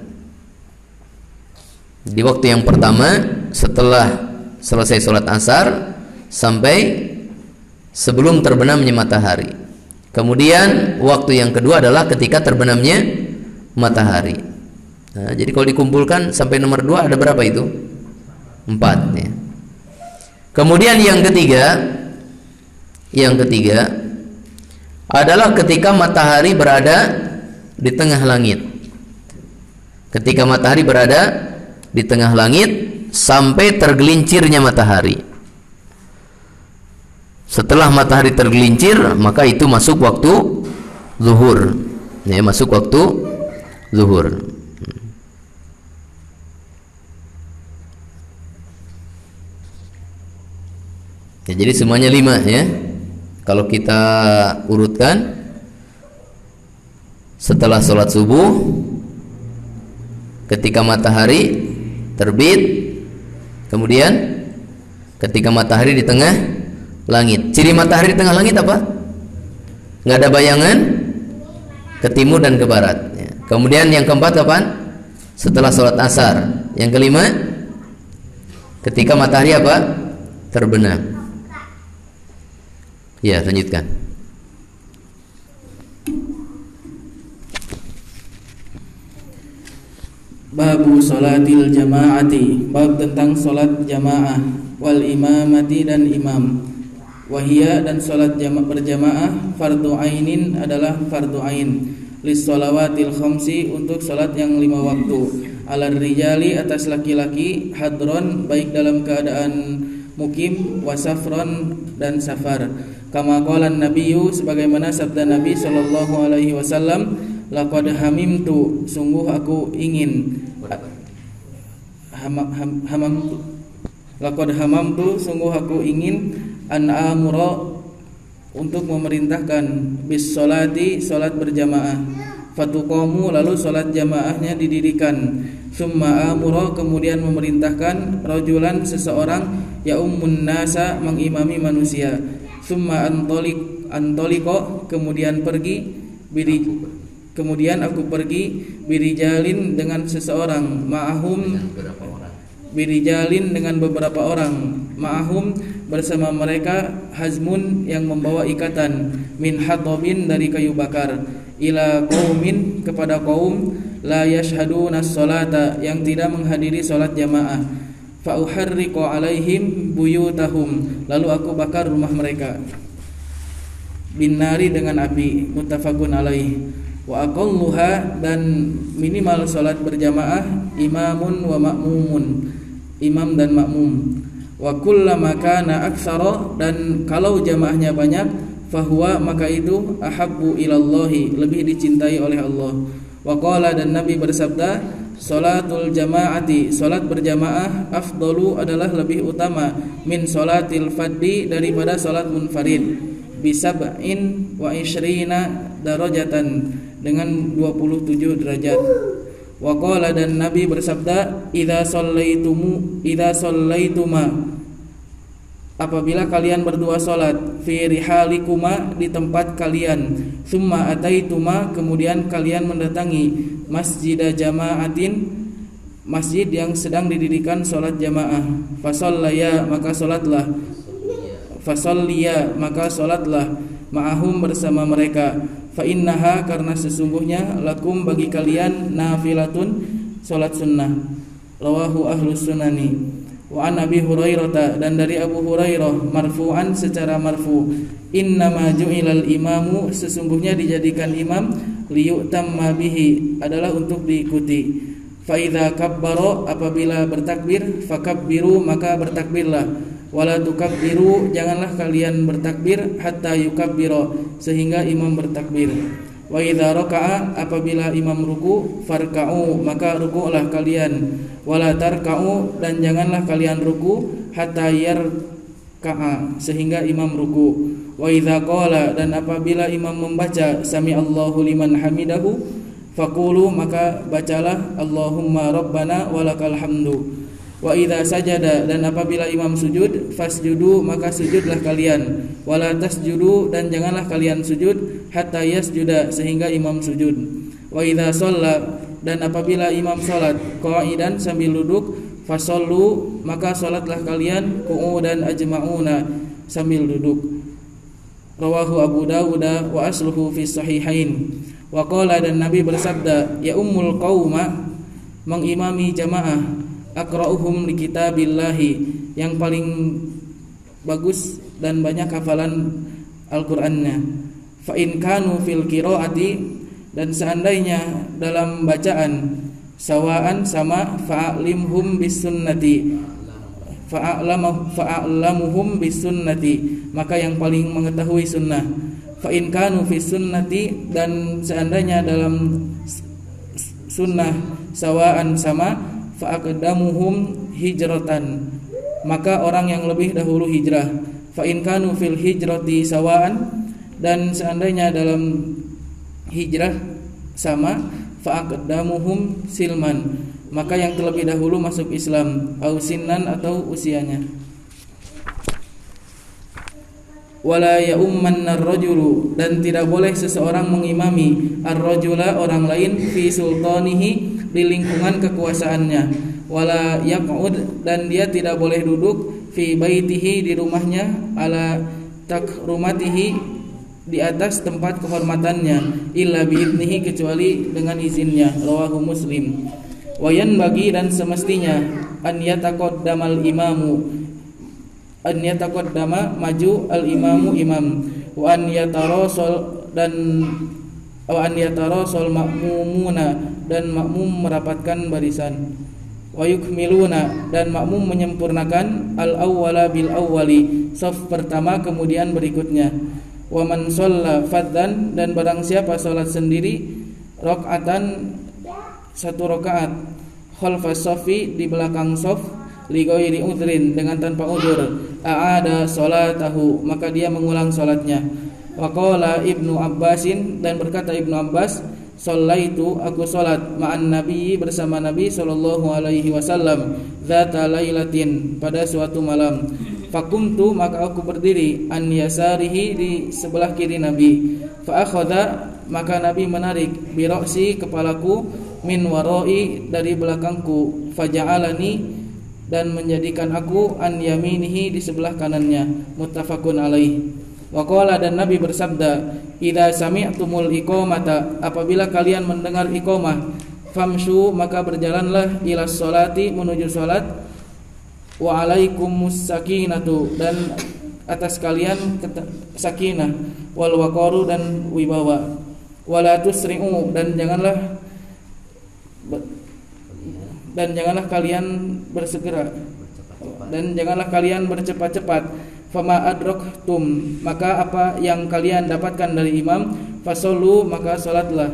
Di waktu yang pertama setelah selesai sholat asar sampai sebelum terbenamnya matahari. Kemudian waktu yang kedua adalah ketika terbenamnya matahari. Nah, jadi kalau dikumpulkan sampai nomor 2 ada berapa itu? 4 ya. Kemudian yang ketiga adalah ketika matahari berada di tengah langit. Ketika matahari berada di tengah langit sampai tergelincirnya matahari. Setelah matahari tergelincir, maka itu masuk waktu zuhur. Ya, masuk waktu zuhur. Ya, jadi semuanya 5 ya. Kalau kita urutkan, setelah sholat subuh, ketika matahari terbit, kemudian ketika matahari di tengah langit. Ciri matahari di tengah langit apa? Nggak ada bayangan ke timur dan ke barat ya. Kemudian yang keempat kapan? Setelah sholat asar. Yang kelima, ketika matahari apa? Terbenam. Ya, lanjutkan. Babu sholatil jama'ati. Bab tentang sholat jamaah. Wal imamati dan imam. Wahia dan sholat berjamaah fardu ainin adalah fardu ain. Lis sholawatil khamsi untuk sholat yang 5 waktu. Alar rijali atas laki-laki, hadron baik dalam keadaan mukim, wasafron dan safar. Kama qala nabiyyu sebagaimana sabda Nabi sallallahu alaihi wasallam, laqad hamimtu sungguh aku ingin laqad hamamtu sungguh aku ingin an amura untuk memerintahkan bis sholati salat berjamaah, fatuqamu lalu salat jamaahnya didirikan, summa amura kemudian memerintahkan rajulan seseorang ya ummun nasa mengimami manusia, summa antoliko kemudian pergi kemudian aku pergi birijalin dengan seseorang ma'ahum birijalin dengan beberapa orang ma'ahum bersama mereka hazmun yang membawa ikatan, min hatabin dari kayu bakar, ila qaumin kepada kaum la yashhaduna as-salata yang tidak menghadiri salat jamaah, fa uharriqu alaihim buyutahum lalu aku bakar rumah mereka bin nari dengan api, muttafaqun alaih. Wa aqalluha dan minimal salat berjamaah imamun wa ma'mumun, imam dan makmum. Wa kullama kana aktsara dan kalau jamaahnya banyak fahuwa maka itu ahabbu ilallahi lebih dicintai oleh Allah. Wa qala dan Nabi bersabda salatul jamaati salat berjamaah afdalu adalah lebih utama min salatil faddi daripada salat munfarid bisab'in wa ishrina darajatan dengan 27 derajat. Wa qala dan Nabi bersabda idza shallaituma apabila kalian berdua salat fi rihalikuma di tempat kalian, summa ataituma kemudian kalian mendatangi masjida jama'atin masjid yang sedang didirikan salat jamaah, fasallaya maka salatlah ma'ahum bersama mereka, fa innaha karena sesungguhnya lakum bagi kalian nafilatun salat sunnah. Rawahu ahlus sunani. Wa an Abi Hurairah dan dari Abu Hurairah marfu'an secara marfu, innama ju'ilal imamu sesungguhnya dijadikan imam liyutamma bihi adalah untuk diikuti. Fa idza kabbara apabila bertakbir fakabbiru maka bertakbirlah, wala tukabbiru janganlah kalian bertakbir hatta yukabbira sehingga imam bertakbir. Wa idza raka'a apabila imam ruku farka'u maka ruku'lah kalian, wala tarka'u dan janganlah kalian ruku hatta yarka'a sehingga imam ruku. Wa idza qala dan apabila imam membaca sami Allahu liman hamidahu faqulu maka bacalah Allahumma rabbana walakal hamdu. Wa idza sajada dan apabila imam sujud fasjudu maka sujudlah kalian, wala tasjudu dan janganlah kalian sujud hatta yasjuda sehingga imam sujud. Wa idza shalla dan apabila imam salat qa'idan sambil duduk fasallu maka salatlah kalian qu'udan ajma'una sambil duduk. Rawahu Abu Dawud wa asluhu fi sahihain. Wa qala dan Nabi bersabda ya ummul qauma mengimami jamaah aqra'uhum li kitabillahi yang paling bagus dan banyak hafalan Al-Qur'annya. Fa in kanu fil qiraati dan seandainya dalam bacaan sawaan sama fa'alimhum bis sunnati fa'alamuhum bis sunnati maka yang paling mengetahui sunnah. Fa in kanu fis sunnati dan seandainya dalam sunnah sawaan sama fa'aqdamuhum hijratan maka orang yang lebih dahulu hijrah. Fa in kanu fil hijrati sawaan dan seandainya dalam hijrah sama fa'aqdamuhum silman maka yang terlebih dahulu masuk Islam au sinnan atau usianya. Wala ya'ummanna ar-rajulu dan tidak boleh seseorang mengimami ar-rajula orang lain fi sultanihi di lingkungan kekuasaannya, wala yaq'ud dan dia tidak boleh duduk fi baitihi di rumahnya ala takrumatihi di atas tempat kehormatannya illa biidnihi kecuali dengan izinnya. Rawahu Muslim. Wayan bagi dan semestinya an yataqaddamal imamu an yataqaddama maju al imamu imam wa an yatarasal dan wa an yatarasal ma'mumuna dan makmum merapatkan barisan. Wa yukmiluna dan makmum menyempurnakan al awwala bil awwali saf pertama kemudian berikutnya. Wa man shalla faddan dan barang siapa salat sendiri rakaatan satu rakaat khalfas safi di belakang saf li ghairi udhrin dengan tanpa udzur aada salatahu maka dia mengulang salatnya. Wa qala Ibnu Abbasin dan berkata Ibnu Abbas shallaitu aku salat ma'an nabi bersama Nabi sallallahu alaihi wasallam zata lailatin pada suatu malam. Fakumtu maka aku berdiri an yasarihi di sebelah kiri Nabi. Fa akhadha maka Nabi menarik bi ra'si kepalaku min warai dari belakangku. Faja'alani dan menjadikan aku an yaminihi di sebelah kanannya. Muttafaqun alaih. Wa qala, dan Nabi bersabda, idza sami'tumul iqamata, apabila kalian mendengar iqamah, famshu, maka berjalanlah, ila sholati, menuju salat, wa alaikumus sakinatu, dan atas kalian sakinah, wal waqaru, dan wibawa, wala tusri'u, dan janganlah kalian bersegera, dan janganlah kalian bercepat-cepat. Fama adraktum, maka apa yang kalian dapatkan dari imam, fasallu, maka salatlah.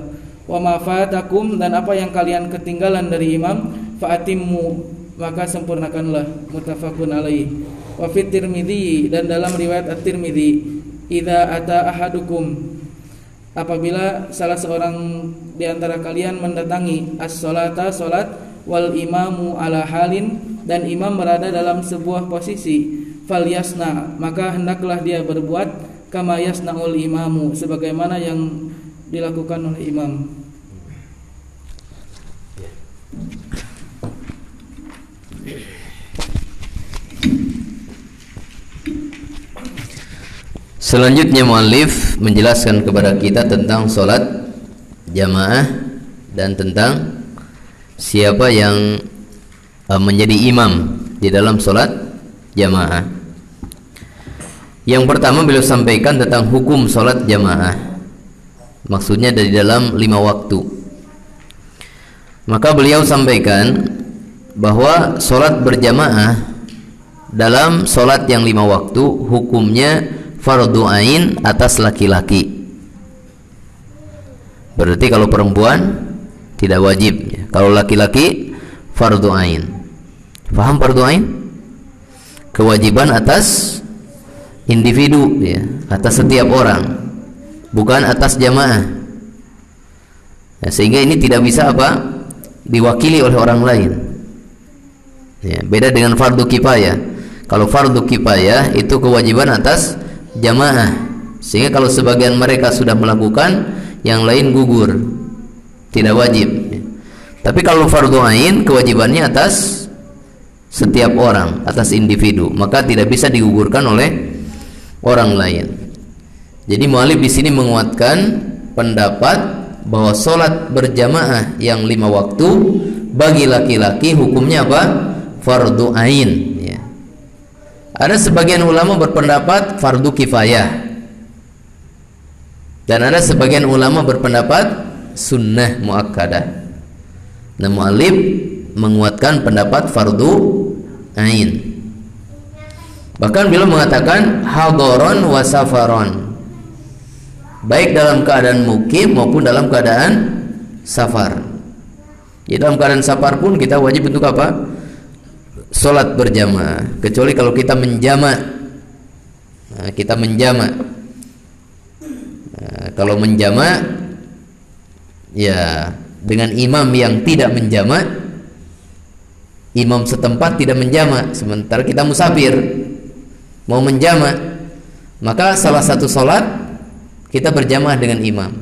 Wa ma fatakum, dan apa yang kalian ketinggalan dari imam, faatimmu, maka sempurnakanlah. Muttafaqun alaih. Wa fit Tirmidzi, dan dalam riwayat At-Tirmidzi, idza ata ahadukum, apabila salah seorang di antara kalian mendatangi as-salata, salat, wal imamu ala halin, dan imam berada dalam sebuah posisi, falyasna, maka hendaklah dia berbuat, kama yasnaul imamu, sebagaimana yang dilakukan oleh imam. Selanjutnya muallif menjelaskan kepada kita tentang sholat jamaah dan tentang siapa yang menjadi imam di dalam sholat jamaah. Yang pertama beliau sampaikan tentang hukum sholat jamaah, maksudnya dari dalam 5 waktu. Maka beliau sampaikan bahwa sholat berjamaah dalam sholat yang 5 waktu hukumnya fardu ain atas laki-laki. Berarti kalau perempuan tidak wajib, kalau laki-laki fardu ain. Paham fardu ain? Kewajiban atas individu, ya, atas setiap orang, bukan atas jamaah. Ya, sehingga ini tidak bisa diwakili oleh orang lain. Ya, beda dengan fardu kifayah. Kalau fardu kifayah itu kewajiban atas jamaah, sehingga kalau sebagian mereka sudah melakukan, yang lain gugur, tidak wajib. Tapi kalau fardu ain, kewajibannya atas setiap orang, atas individu, maka tidak bisa digugurkan oleh orang lain. Jadi mu'alif di sini menguatkan pendapat bahwa sholat berjamaah yang 5 waktu bagi laki-laki hukumnya apa? Fardu ain. Ada sebagian ulama berpendapat fardu kifayah, dan ada sebagian ulama berpendapat sunnah muakkadah. Nah, mu'alif menguatkan pendapat fardu ain. Bahkan beliau mengatakan hadaron wa safaron, baik dalam keadaan mukim maupun dalam keadaan safar. Jadi dalam keadaan safar pun kita wajib untuk apa? Sholat berjamaah, kecuali kalau kita menjamak. Kalau menjamak, ya dengan imam yang tidak menjamak, imam setempat tidak menjamak, sementara kita musafir mau menjamak, maka salah satu sholat kita berjamaah dengan imam.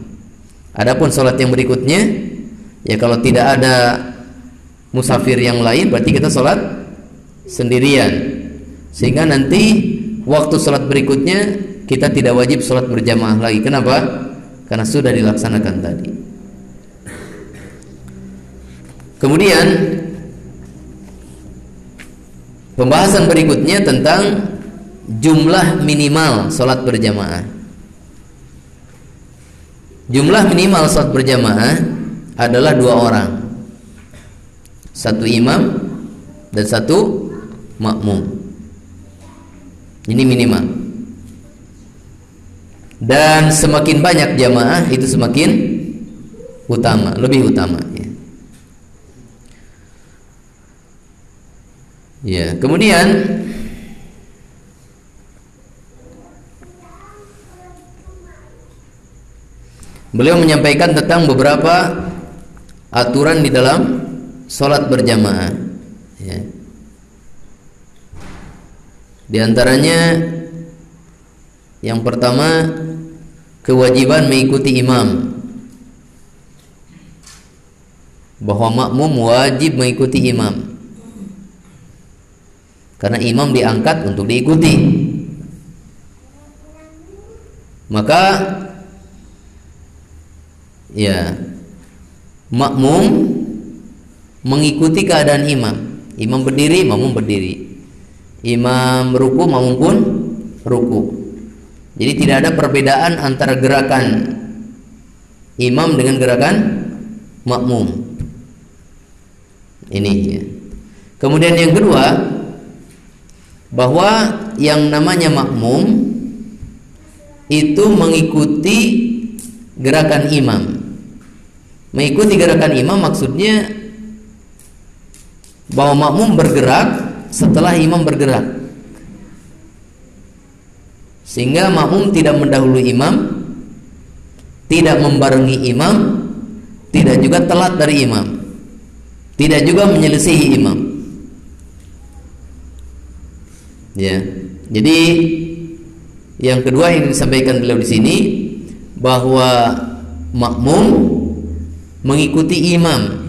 Adapun sholat yang berikutnya, ya kalau tidak ada musafir yang lain, berarti kita sholat sendirian, sehingga nanti waktu sholat berikutnya kita tidak wajib sholat berjamaah lagi. Kenapa? Karena sudah dilaksanakan tadi. Kemudian pembahasan berikutnya tentang jumlah minimal sholat berjamaah. Jumlah minimal sholat berjamaah adalah 2 orang, 1 imam dan 1 makmum. Ini minimal. Dan semakin banyak jamaah itu semakin utama, lebih utama, ya. Ya, kemudian beliau menyampaikan tentang beberapa aturan di dalam sholat berjamaah, ya. Di antaranya yang pertama, kewajiban mengikuti imam, bahwa makmum wajib mengikuti imam. karena imam diangkat untuk diikuti. Maka ya, makmum mengikuti keadaan imam. Imam berdiri, makmum berdiri. Imam ruku, makmum pun ruku. Jadi tidak ada perbedaan antara gerakan imam dengan gerakan makmum. Ini ya. Kemudian yang kedua, bahwa yang namanya makmum itu mengikuti gerakan imam. Mengikuti gerakan imam maksudnya bahwa makmum bergerak setelah imam bergerak, sehingga makmum tidak mendahului imam, tidak membarengi imam, tidak juga telat dari imam, tidak juga menyelisihi imam. Ya, jadi yang kedua yang disampaikan beliau di sini, bahwa makmum mengikuti imam,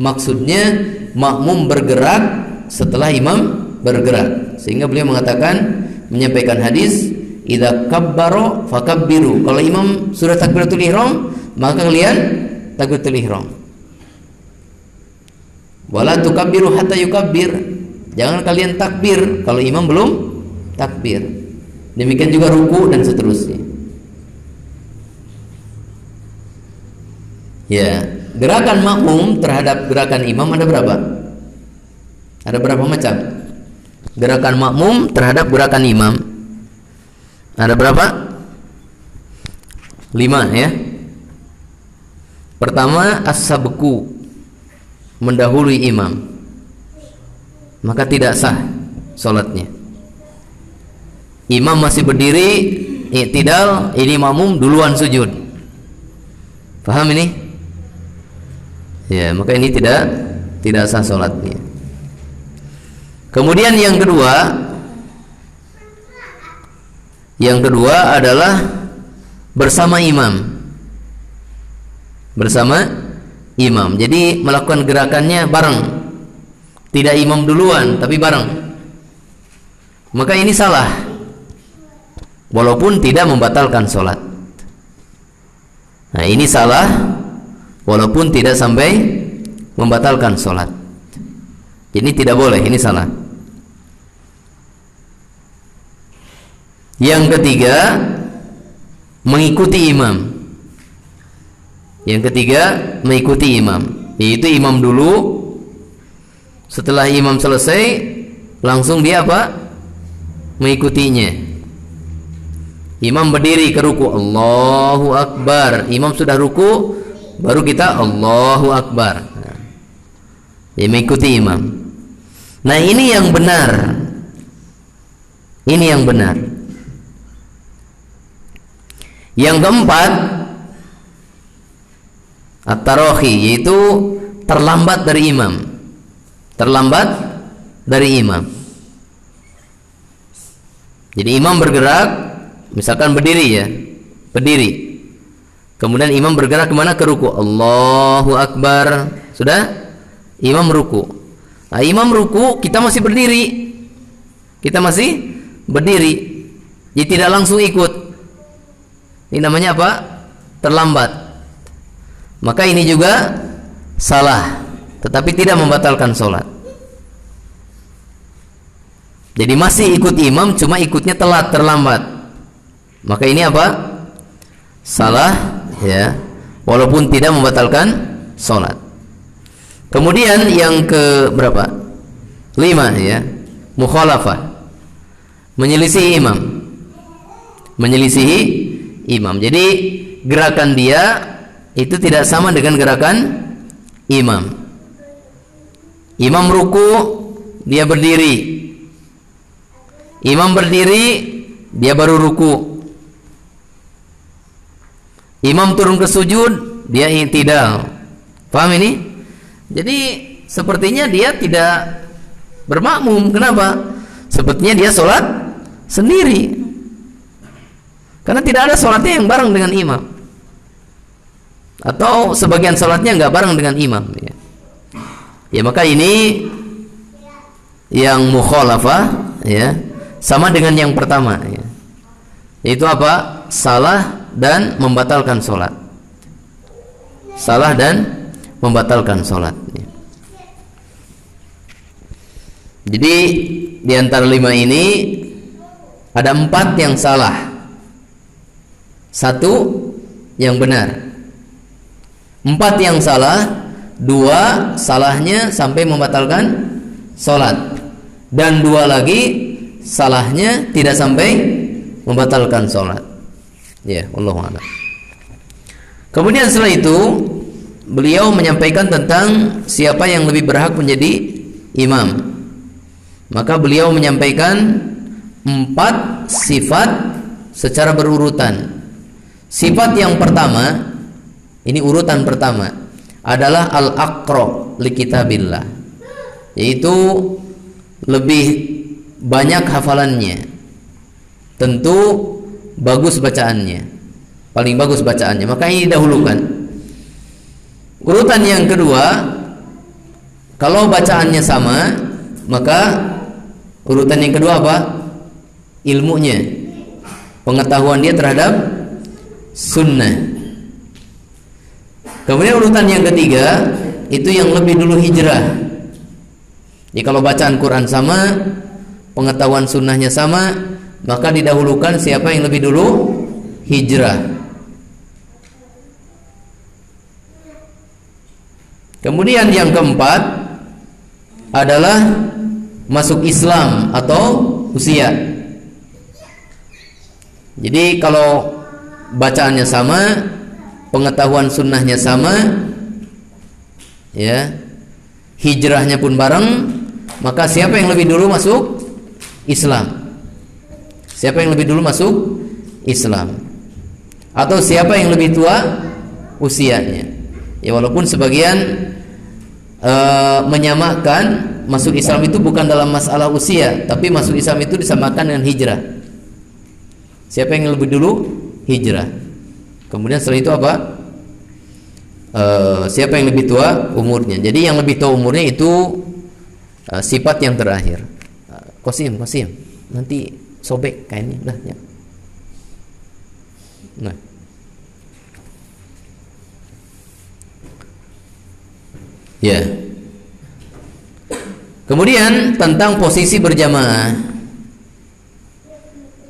maksudnya makmum bergerak setelah imam bergerak, sehingga beliau mengatakan, menyampaikan hadis, idza kabbaro fakabbiru. Kalau imam sudah takbiratul ihram, maka kalian takbiratul ihram. Wala tukabbiru hatta yukabbir. Jangan kalian takbir kalau imam belum takbir. Demikian juga ruku dan seterusnya. Ya, gerakan makmum terhadap gerakan imam ada berapa? Ada berapa macam? Gerakan makmum terhadap gerakan imam ada berapa? 5 ya. Pertama, as-sabqu, mendahului imam, maka tidak sah salatnya. Imam masih berdiri, i'tidal, ini makmum duluan sujud. Paham ini? Ya, maka ini tidak sah salatnya. Kemudian yang kedua adalah bersama imam. Bersama imam. Jadi melakukan gerakannya bareng. Tidak imam duluan, tapi bareng. Maka ini salah, walaupun tidak membatalkan sholat. Nah, ini salah walaupun tidak sampai membatalkan sholat. Ini tidak boleh, ini salah. Yang ketiga, mengikuti imam. Yang ketiga, mengikuti imam, yaitu imam dulu, setelah imam selesai langsung dia apa? Mengikutinya. Imam berdiri ke ruku, Allahu Akbar. Imam sudah ruku, baru kita Allahu Akbar. Ya, mengikuti imam. Nah, ini yang benar. Ini yang benar. Yang keempat, at-tarahi, yaitu terlambat dari imam. Terlambat dari imam. Jadi imam bergerak, misalkan berdiri ya, berdiri. Kemudian imam bergerak kemana? Ke ruku, Allahu Akbar. Sudah? Imam ruku. Nah, imam ruku, kita masih berdiri. Kita masih berdiri. Jadi tidak langsung ikut. Ini namanya apa? Terlambat. Maka ini juga salah, tetapi tidak membatalkan sholat. Jadi masih ikut imam, cuma ikutnya telat, terlambat. Maka ini apa? Salah ya, walaupun tidak membatalkan sholat. Kemudian yang ke berapa? 5 ya, mukhalafah, menyelisihi imam. Menyelisihi imam. Jadi gerakan dia itu tidak sama dengan gerakan imam. Imam ruku, dia berdiri. Imam berdiri, dia baru ruku. Imam turun ke sujud, dia i'tidal. Paham ini? Jadi sepertinya dia tidak bermakmum. Kenapa? Sepertinya dia sholat sendiri, karena tidak ada sholatnya yang bareng dengan imam, atau sebagian sholatnya nggak bareng dengan imam ya. Ya, maka ini yang mukhalafah, ya, sama dengan yang pertama, ya. Itu apa? Salah dan membatalkan sholat. Salah dan membatalkan sholat, ya. Jadi di antara 5 ini ada 4 yang salah, 1 yang benar. 4 yang salah, 2 salahnya sampai membatalkan sholat, dan 2 lagi salahnya tidak sampai membatalkan sholat. Ya, wallahu a'lam. Kemudian setelah itu beliau menyampaikan tentang siapa yang lebih berhak menjadi imam. Maka beliau menyampaikan 4 sifat secara berurutan. Sifat yang pertama, ini urutan pertama, adalah al-aqra li kitabillah, yaitu lebih banyak hafalannya, tentu bagus bacaannya, paling bagus bacaannya, maka ini didahulukan. Urutan yang kedua, kalau bacaannya sama, maka urutan yang kedua apa? Ilmunya, pengetahuan dia terhadap sunnah. Kemudian urutan yang ketiga, itu yang lebih dulu hijrah. Jadi kalau bacaan Quran sama, pengetahuan sunnahnya sama, maka didahulukan siapa yang lebih dulu hijrah. Kemudian yang keempat adalah masuk Islam atau usia. Jadi kalau bacaannya sama, pengetahuan sunnahnya sama, ya, hijrahnya pun bareng, maka siapa yang lebih dulu masuk Islam? Siapa yang lebih dulu masuk Islam? Atau siapa yang lebih tua usianya? Ya, walaupun sebagian menyamakan masuk Islam itu bukan dalam masalah usia, tapi masuk Islam itu disamakan dengan hijrah. Siapa yang lebih dulu hijrah? Kemudian setelah itu apa? Siapa yang lebih tua umurnya? Jadi yang lebih tua umurnya itu sifat yang terakhir. Qasim, nanti sobek kainnya, dah ya. Nah, ya. Kemudian tentang posisi berjamaah,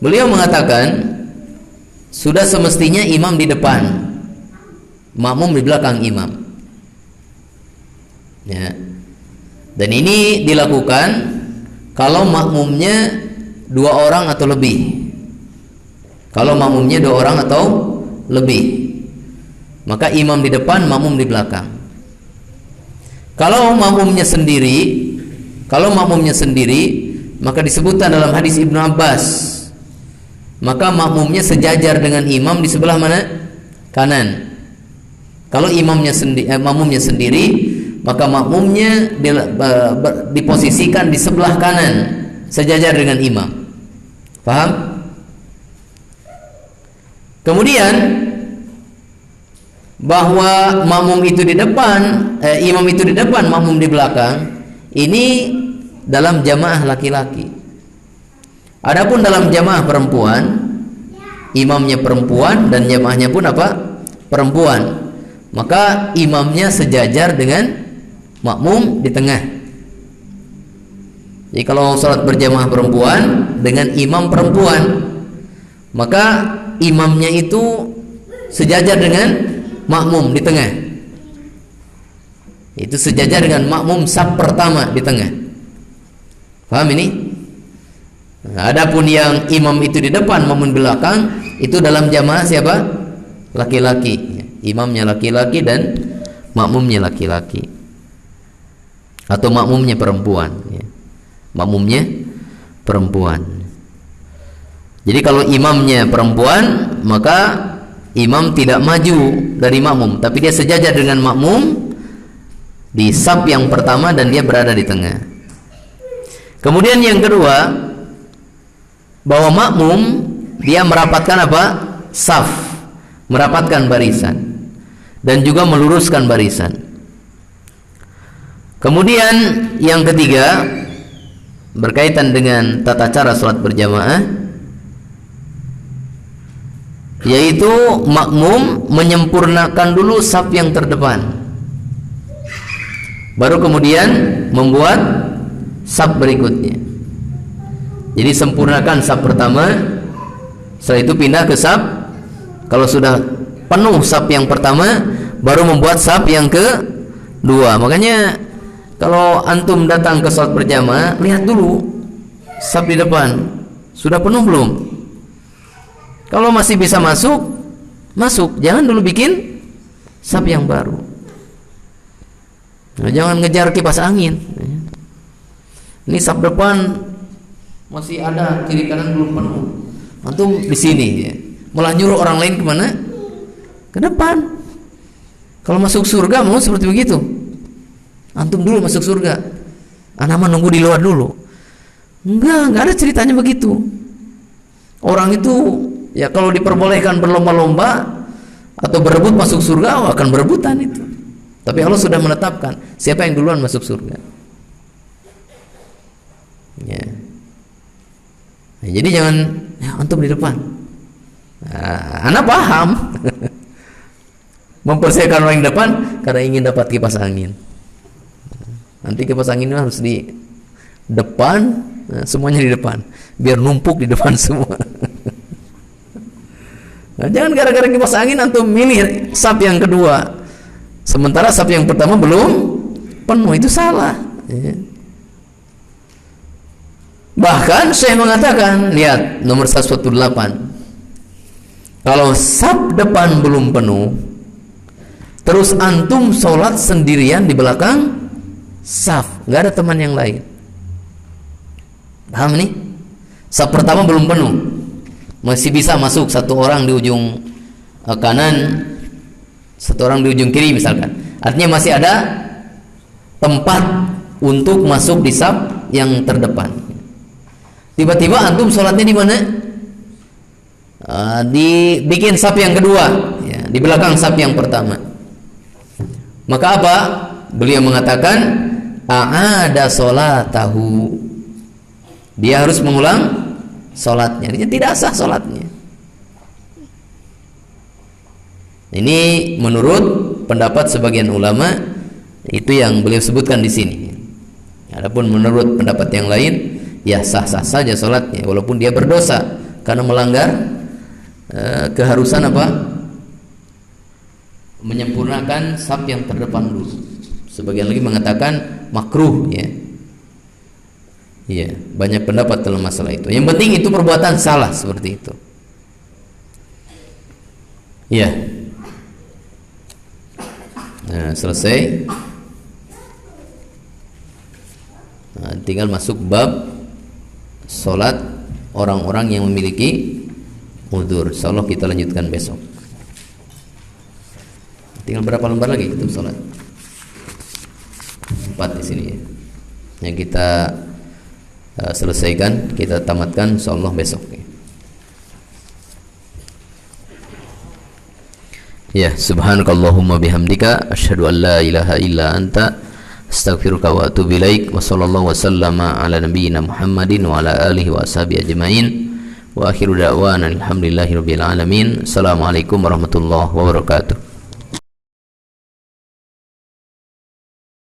beliau mengatakan sudah semestinya imam di depan, makmum di belakang imam, ya. Dan ini dilakukan kalau makmumnya 2 orang atau lebih. Kalau makmumnya 2 orang atau lebih, maka imam di depan, makmum di belakang. Kalau makmumnya sendiri, maka disebutkan dalam hadis Ibnu Abbas, maka makmumnya sejajar dengan imam di sebelah mana? Kanan. Kalau makmumnya sendiri, maka makmumnya diposisikan di sebelah kanan, sejajar dengan imam. Paham? Kemudian bahwa makmum itu di depan, imam itu di depan, makmum di belakang, ini dalam jamaah laki-laki. Adapun dalam jamaah perempuan, imamnya perempuan dan jamaahnya pun apa? Perempuan. Maka imamnya sejajar dengan makmum di tengah. Jadi kalau salat berjamaah perempuan dengan imam perempuan, maka imamnya itu sejajar dengan makmum di tengah. Itu sejajar dengan makmum saf pertama di tengah. Paham ini? Nah, adapun yang imam itu di depan, makmum di belakang, itu dalam jamaah siapa? Laki-laki. Imamnya laki-laki dan makmumnya laki-laki. Atau makmumnya perempuan, ya. Makmumnya perempuan. Jadi kalau imamnya perempuan, maka imam tidak maju dari makmum, tapi dia sejajar dengan makmum di saf yang pertama dan dia berada di tengah. Kemudian yang kedua, bahwa makmum dia merapatkan apa? Saf, merapatkan barisan dan juga meluruskan barisan. Kemudian yang ketiga, berkaitan dengan tata cara salat berjamaah, yaitu makmum menyempurnakan dulu saf yang terdepan, baru kemudian membuat saf berikutnya. Jadi sempurnakan saf pertama, setelah itu pindah ke saf. Kalau sudah penuh saf yang pertama, baru membuat saf yang kedua. Makanya kalau antum datang ke salat berjamaah, lihat dulu saf di depan sudah penuh belum. Kalau masih bisa masuk, masuk. Jangan dulu bikin saf yang baru. Nah, jangan ngejar kipas angin. Ini saf depan masih ada, kiri kanan belum penuh. Antum di sini ya. Malah nyuruh orang lain kemana? Ke depan. Kalau masuk surga mau seperti begitu. Antum dulu masuk surga, anak mah nunggu di luar dulu. Enggak ada ceritanya begitu. Orang itu ya kalau diperbolehkan berlomba-lomba atau berebut masuk surga, akan berebutan itu. Tapi Allah sudah menetapkan siapa yang duluan masuk surga. Ya. Nah, jadi jangan ya, antum di depan. Nah, anak paham. Mempersiapkan orang yang depan karena ingin dapat kipas angin. Nanti kipas angin harus di depan, nah, semuanya di depan, biar numpuk di depan semua. Nah, jangan gara-gara kipas angin antum milih saf yang kedua, sementara saf yang pertama belum penuh, itu salah. Ya. Bahkan saya mengatakan, lihat nomor 118, kalau saf depan belum penuh, terus antum sholat sendirian di belakang saf, nggak ada teman yang lain. Paham nih? Saf pertama belum penuh, masih bisa masuk satu orang di ujung kanan, satu orang di ujung kiri misalkan. Artinya masih ada tempat untuk masuk di saf yang terdepan. Tiba-tiba antum sholatnya di mana? Dibikin saf yang kedua, ya, di belakang saf yang pertama. Maka apa? Beliau mengatakan a'ada sholatahu, dia harus mengulang sholatnya. Dia tidak sah sholatnya. Ini menurut pendapat sebagian ulama, itu yang beliau sebutkan di sini. Adapun menurut pendapat yang lain, ya sah-sah saja sholatnya walaupun dia berdosa karena melanggar keharusan apa? Menyempurnakan saf yang terdepan dulu. Sebagian lagi mengatakan makruh, ya. Iya, banyak pendapat dalam masalah itu. Yang penting itu perbuatan salah seperti itu. Iya. Nah, selesai. Nah, tinggal masuk bab sholat orang-orang yang memiliki udzur. Insyaallah kita lanjutkan besok. Tinggal berapa lembar lagi kitab sholat? 4 di sini ya. Yang kita selesaikan, kita tamatkan insyaallah besok. Ya, subhanakallahumma bihamdika asyhadu an la ilaha illa anta astaghfiruka wa atubu ilaik. Wa sallallahu wasallama ala nabiyyina Muhammadin wa ala alihi wa ashabihi ajmain. Wa akhiru da'wana alhamdulillahi rabbil alamin. Assalamualaikum warahmatullahi wabarakatuh.